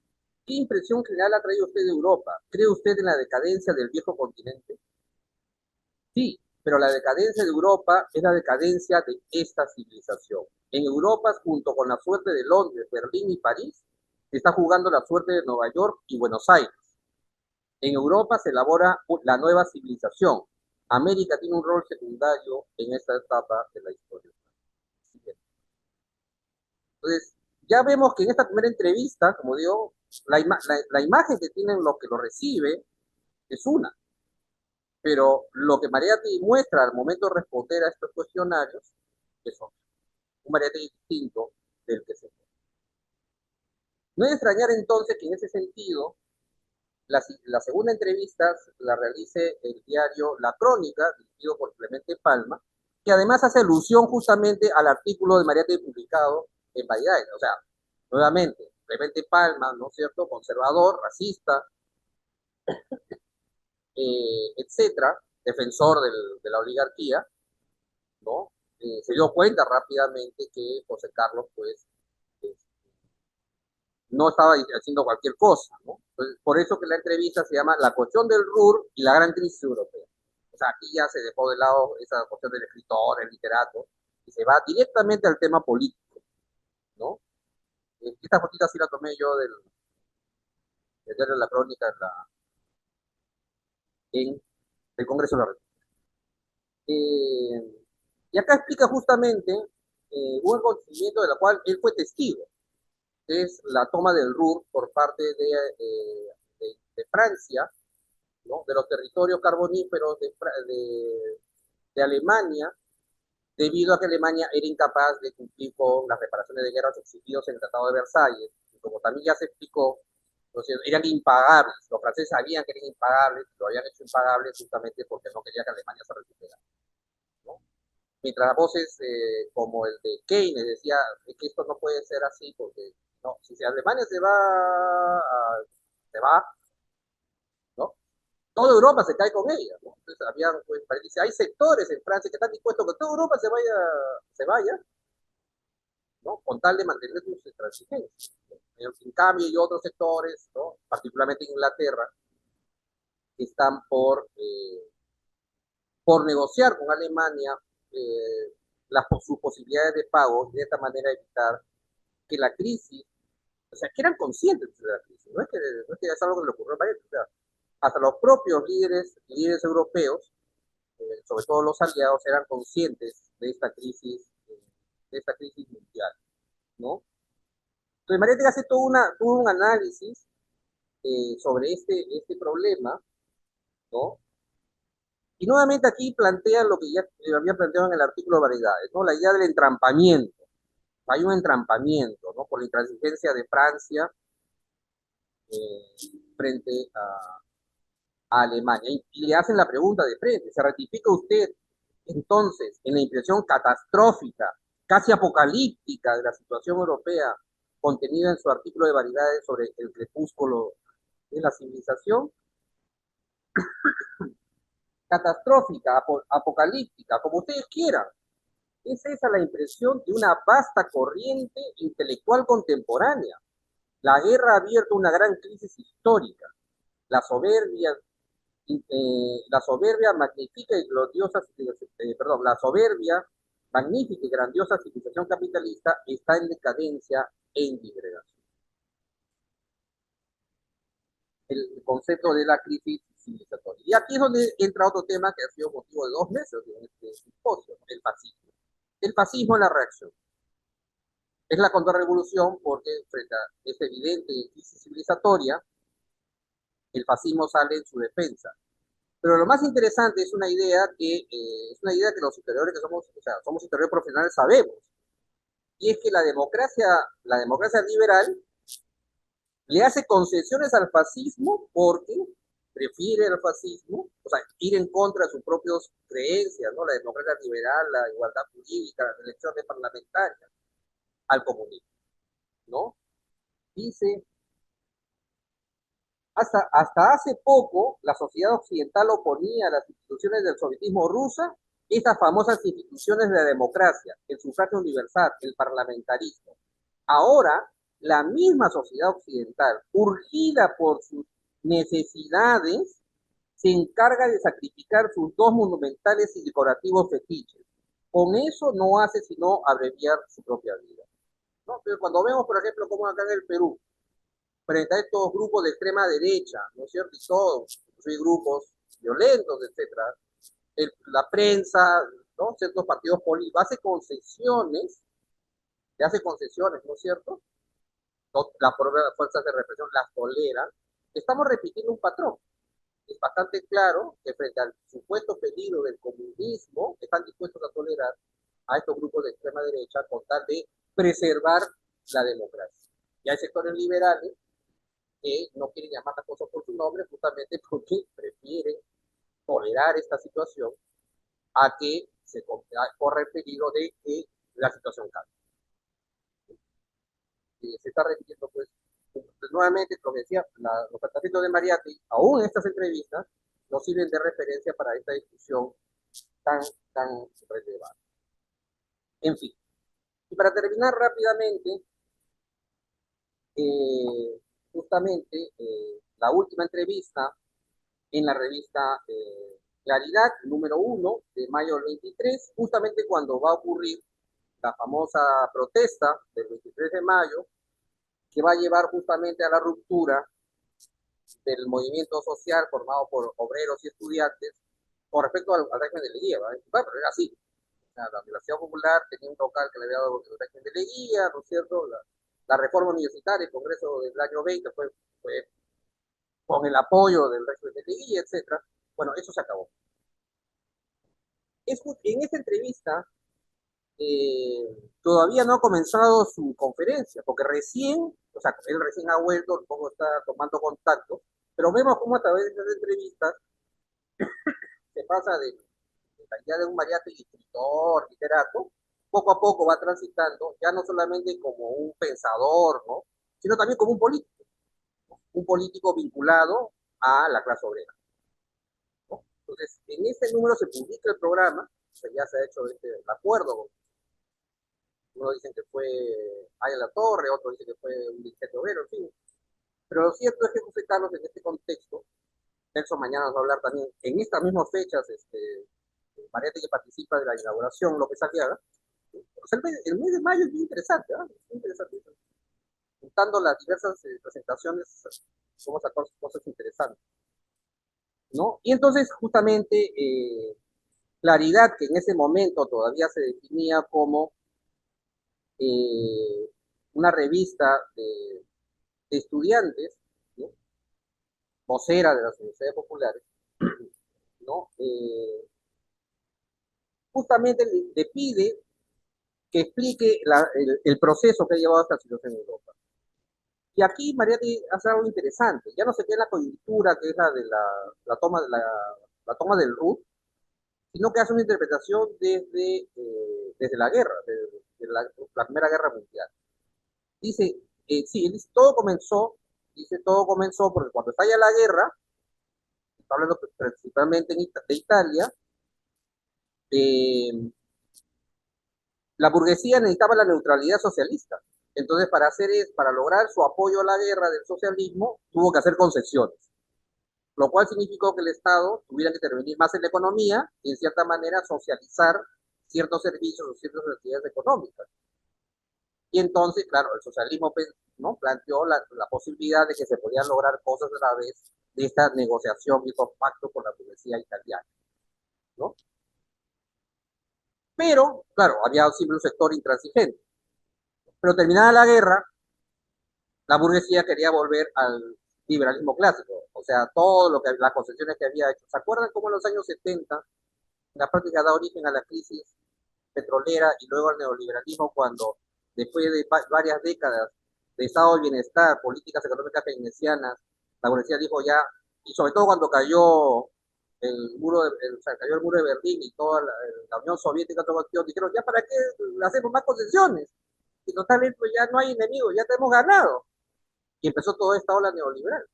¿qué impresión general ha traído usted de Europa? ¿Cree usted en la decadencia del viejo continente? Sí, pero la decadencia de Europa es la decadencia de esta civilización. En Europa, junto con la suerte de Londres, Berlín y París, se está jugando la suerte de Nueva York y Buenos Aires. En Europa se elabora la nueva civilización. América tiene un rol secundario en esta etapa de la historia. Entonces, ya vemos que en esta primera entrevista, como digo, la imagen que tienen los que lo recibe es una, pero lo que Mariátegui muestra al momento de responder a estos cuestionarios es otro. Un Mariátegui distinto del que se fue. No es extrañar entonces que en ese sentido la segunda entrevista la realice el diario La Crónica, dirigido por Clemente Palma, que además hace alusión justamente al artículo de Mariátegui publicado en Variedades. O sea, nuevamente, Clemente Palma, ¿no es cierto?, conservador, racista, etcétera, defensor de la oligarquía, ¿no? Se dio cuenta rápidamente que José Carlos, pues, no estaba haciendo cualquier cosa, ¿no? Entonces, por eso que la entrevista se llama La cuestión del Ruhr y la gran crisis europea. O sea, aquí ya se dejó de lado esa cuestión del escritor, el literato, y se va directamente al tema político, ¿no? Esta fotita sí la tomé yo del diario de La Crónica en el Congreso de la República. Y acá explica justamente un acontecimiento de la cual él fue testigo, que es la toma del Ruhr por parte de Francia, ¿no?, de los territorios carboníferos de Alemania, debido a que Alemania era incapaz de cumplir con las reparaciones de guerras exigidos en el Tratado de Versalles. Y como también ya se explicó, entonces eran impagables. Los franceses sabían que eran impagables, lo habían hecho impagables justamente porque no quería que Alemania se recuperara, ¿no? Mientras voces como el de Keynes decía que esto no puede ser así, porque no, si Alemania se va, ¿no?, toda Europa se cae con ella, ¿no? Entonces pues, dice, hay sectores en Francia que están dispuestos a que toda Europa se vaya, ¿no?, con tal de mantener sus intransigencias. En cambio, hay otros sectores, ¿no?, particularmente en Inglaterra, que están por negociar con Alemania sus posibilidades de pago y de esta manera evitar que la crisis, o sea, que eran conscientes de la crisis, no es que es algo que le ocurrió a París, o sea, hasta los propios líderes europeos, sobre todo los aliados, eran conscientes de esta crisis mundial, ¿no? Entonces, Mariátegui hace todo un análisis sobre este problema, ¿no? Y nuevamente aquí plantea lo que ya había planteado en el artículo de Variedades, ¿no?, la idea del entrampamiento. Hay un entrampamiento, ¿no?, por la intransigencia de Francia frente a Alemania. Y le hacen la pregunta de frente, ¿se ratifica usted entonces en la impresión catastrófica, casi apocalíptica de la situación europea contenida en su artículo de Variedades sobre el crepúsculo de la civilización? Catastrófica, apocalíptica, como ustedes quieran. Es esa la impresión de una vasta corriente intelectual contemporánea. La guerra ha abierto una gran crisis histórica. La soberbia magnífica y gloriosa, la soberbia magnífica y grandiosa civilización capitalista está en decadencia e en disgregación. El concepto de la crisis civilizatoria. Y aquí es donde entra otro tema que ha sido motivo de 2 meses en este simposio, el fascismo. El fascismo es la reacción. Es la contrarrevolución porque frente a esta evidente crisis civilizatoria, el fascismo sale en su defensa. Pero lo más interesante es una idea que los historiadores que somos, o sea, somos historiadores profesionales sabemos, y es que la democracia liberal le hace concesiones al fascismo porque prefiere al fascismo, o sea, ir en contra de sus propias creencias, ¿no?, la democracia liberal, la igualdad jurídica, las elecciones parlamentarias, al comunismo, ¿no? Dice, hasta hace poco, la sociedad occidental oponía a las instituciones del sovietismo rusa estas famosas instituciones de la democracia, el sufragio universal, el parlamentarismo. Ahora, la misma sociedad occidental, urgida por sus necesidades, se encarga de sacrificar sus dos monumentales y decorativos fetiches. Con eso no hace sino abreviar su propia vida, ¿no? Pero cuando vemos, por ejemplo, cómo acá en el Perú, frente a estos grupos de extrema derecha, ¿no es cierto? Y todos, hay grupos violentos, etcétera, la prensa, ¿no? Ciertos partidos políticos, hace concesiones, ¿no es cierto? Las fuerzas de represión las toleran. Estamos repitiendo un patrón. Es bastante claro que frente al supuesto peligro del comunismo, están dispuestos a tolerar a estos grupos de extrema derecha con tal de preservar la democracia. Y hay sectores liberales que no quieren llamar las cosas por su nombre justamente porque prefieren tolerar esta situación a que se corre el peligro de que la situación cambie. Se está repitiendo, pues, nuevamente, como decía, los planteamientos de Mariátegui, aún en estas entrevistas, nos sirven de referencia para esta discusión tan relevante. En fin, y para terminar rápidamente, justamente la última entrevista en la revista Claridad, número 1, de mayo del 23, justamente cuando va a ocurrir la famosa protesta del 23 de mayo, que va a llevar justamente a la ruptura del movimiento social formado por obreros y estudiantes con respecto al régimen de Leguía. Bueno, pero era así. O sea, la Universidad Popular tenía un local que le había dado el régimen de Leguía, ¿no es cierto? La reforma universitaria, el Congreso del año 20 fue con el apoyo del régimen de Leguía, etcétera. Bueno, eso se acabó. En esta entrevista todavía no ha comenzado su conferencia, porque recién, o sea, él recién ha vuelto, luego está tomando contacto, pero vemos cómo a través de estas entrevistas se pasa de la idea de un Mariátegui escritor, literato, poco a poco va transitando, ya no solamente como un pensador, ¿no? Sino también como un político vinculado a la clase obrera, ¿no? Entonces, en este número se publica el programa, o sea, ya se ha hecho el acuerdo. Uno dicen que fue Aya La Torre, otro dice que fue un dirigente obrero, en fin. Pero lo cierto es que José Carlos, en este contexto, Nelson mañana nos va a hablar también, en estas mismas fechas, Mariátegui que participa de la inauguración, López Aliaga. Pues el mes de mayo es muy interesante, ¿eh? Es muy interesante. Juntando las diversas presentaciones, vamos a cosas interesantes, ¿no? Y entonces, justamente, Claridad, que en ese momento todavía se definía como una revista de estudiantes, ¿no? Vocera de las universidades populares, ¿no? Justamente le pide que explique el proceso que ha llevado a esta situación en Europa. Y aquí Mariátegui hace algo interesante, ya no se queda en la coyuntura que es la de la toma del RUT, sino que hace una interpretación desde la guerra, desde la Primera Guerra Mundial. Dice, sí, dice, todo comenzó porque cuando estalla la guerra, está hablando principalmente de Italia, la burguesía necesitaba la neutralidad socialista. Entonces, para lograr su apoyo a la guerra del socialismo, tuvo que hacer concesiones, lo cual significó que el Estado tuviera que intervenir más en la economía y, en cierta manera, socializar ciertos servicios o ciertas actividades económicas. Y entonces, claro, el socialismo, ¿no?, planteó la posibilidad de que se podían lograr cosas a través de esta negociación y estos pactos con la burguesía italiana, ¿no? Pero, claro, había siempre un sector intransigente. Pero terminada la guerra, la burguesía quería volver al liberalismo clásico, o sea, todo lo que las concesiones que había hecho. ¿Se acuerdan cómo en los años 70 la práctica da origen a la crisis petrolera y luego al neoliberalismo cuando, después de varias décadas de estado de bienestar, políticas económicas keynesianas, la burguesía dijo ya, y sobre todo cuando cayó el muro de Berlín y toda la Unión Soviética, dijeron, ya para qué hacemos más concesiones, y totalmente pues ya no hay enemigos, ya te hemos ganado. Y empezó toda esta ola neoliberal.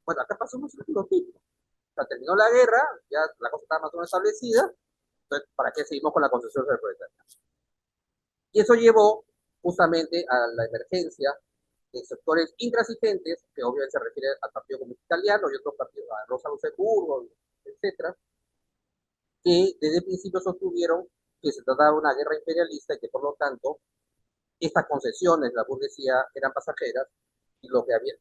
Bueno, acá pasó un lo mismo. O sea, terminó la guerra, ya la cosa estaba más o menos establecida, Entonces, ¿para qué seguimos con la concesión del proletariado? Y eso llevó justamente a la emergencia de sectores intransigentes, que obviamente se refiere al Partido Comunista Italiano y otros partidos, a Rosa Luxemburgo, etcétera, que desde el principio sostuvieron que se trataba de una guerra imperialista y que por lo tanto estas concesiones de la burguesía eran pasajeras y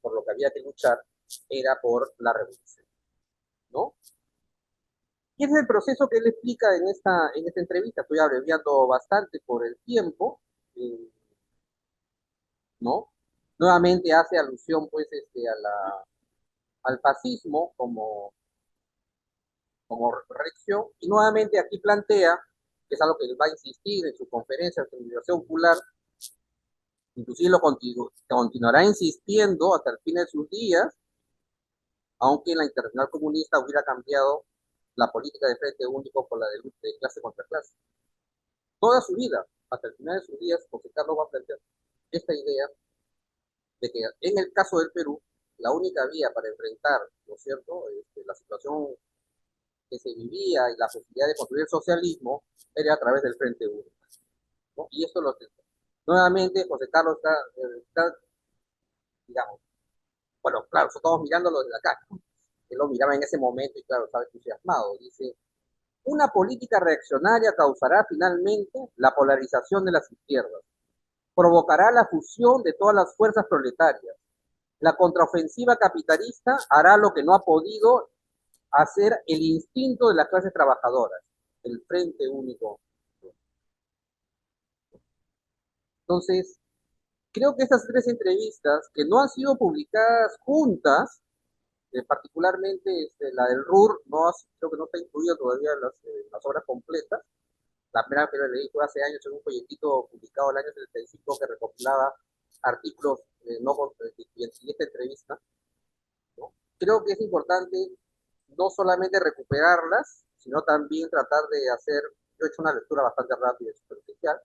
por lo que había que luchar era por la revolución, ¿no? Y ese es el proceso que él explica en esta entrevista. Estoy abreviando bastante por el tiempo, ¿no? Nuevamente hace alusión, pues, al fascismo como reacción, y nuevamente aquí plantea, que es algo que él va a insistir en su conferencia en su Universidad Popular, inclusive lo continuará insistiendo hasta el fin de sus días, aunque la Internacional Comunista hubiera cambiado la política de Frente Único por la de clase contra clase. Toda su vida, hasta el final de sus días, José Carlos va a plantear esta idea de que en el caso del Perú, la única vía para enfrentar, ¿no es cierto?, la situación que se vivía y la posibilidad de construir el socialismo era a través del Frente Único, ¿no? Y esto nuevamente José Carlos está, digamos, bueno, claro, estamos mirándolo desde acá, ¿no? Él lo miraba en ese momento y claro, estaba entusiasmado. Dice, una política reaccionaria causará finalmente la polarización de las izquierdas, provocará la fusión de todas las fuerzas proletarias. La contraofensiva capitalista hará lo que no ha podido hacer el instinto de las clases trabajadoras, el Frente Único. Entonces, creo que estas tres entrevistas, que no han sido publicadas juntas, particularmente la del RUR, creo que no está incluida todavía en las obras completas. La primera que leí fue hace años en un folletito publicado en el año 75 que recopilaba artículos y esta entrevista, ¿no? Creo que es importante no solamente recuperarlas, sino también tratar de hacer, yo he hecho una lectura bastante rápida y superficial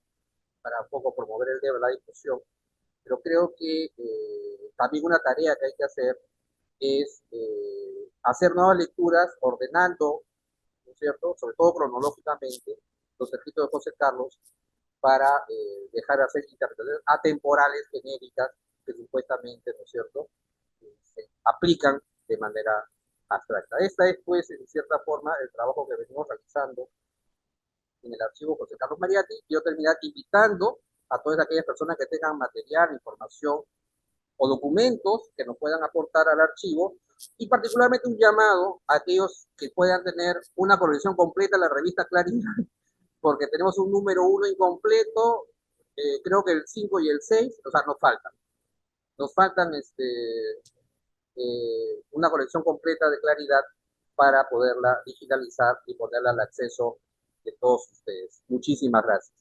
para un poco promover el debate, la discusión, pero creo que también una tarea que hay que hacer es hacer nuevas lecturas ordenando, ¿no es cierto?, sobre todo cronológicamente, los escritos de José Carlos para dejar de hacer interpretaciones atemporales genéricas que supuestamente, ¿no es cierto?, se aplican de manera abstracta. Esta es, pues, en cierta forma, el trabajo que venimos realizando en el archivo José Carlos Mariatti. Quiero terminar invitando a todas aquellas personas que tengan material, información o documentos que nos puedan aportar al archivo, y particularmente un llamado a aquellos que puedan tener una colección completa de la revista Clarín, porque tenemos un número 1 incompleto, creo que el 5 y el 6, o sea, nos faltan una colección completa de Claridad para poderla digitalizar y ponerla al acceso de todos ustedes. Muchísimas gracias.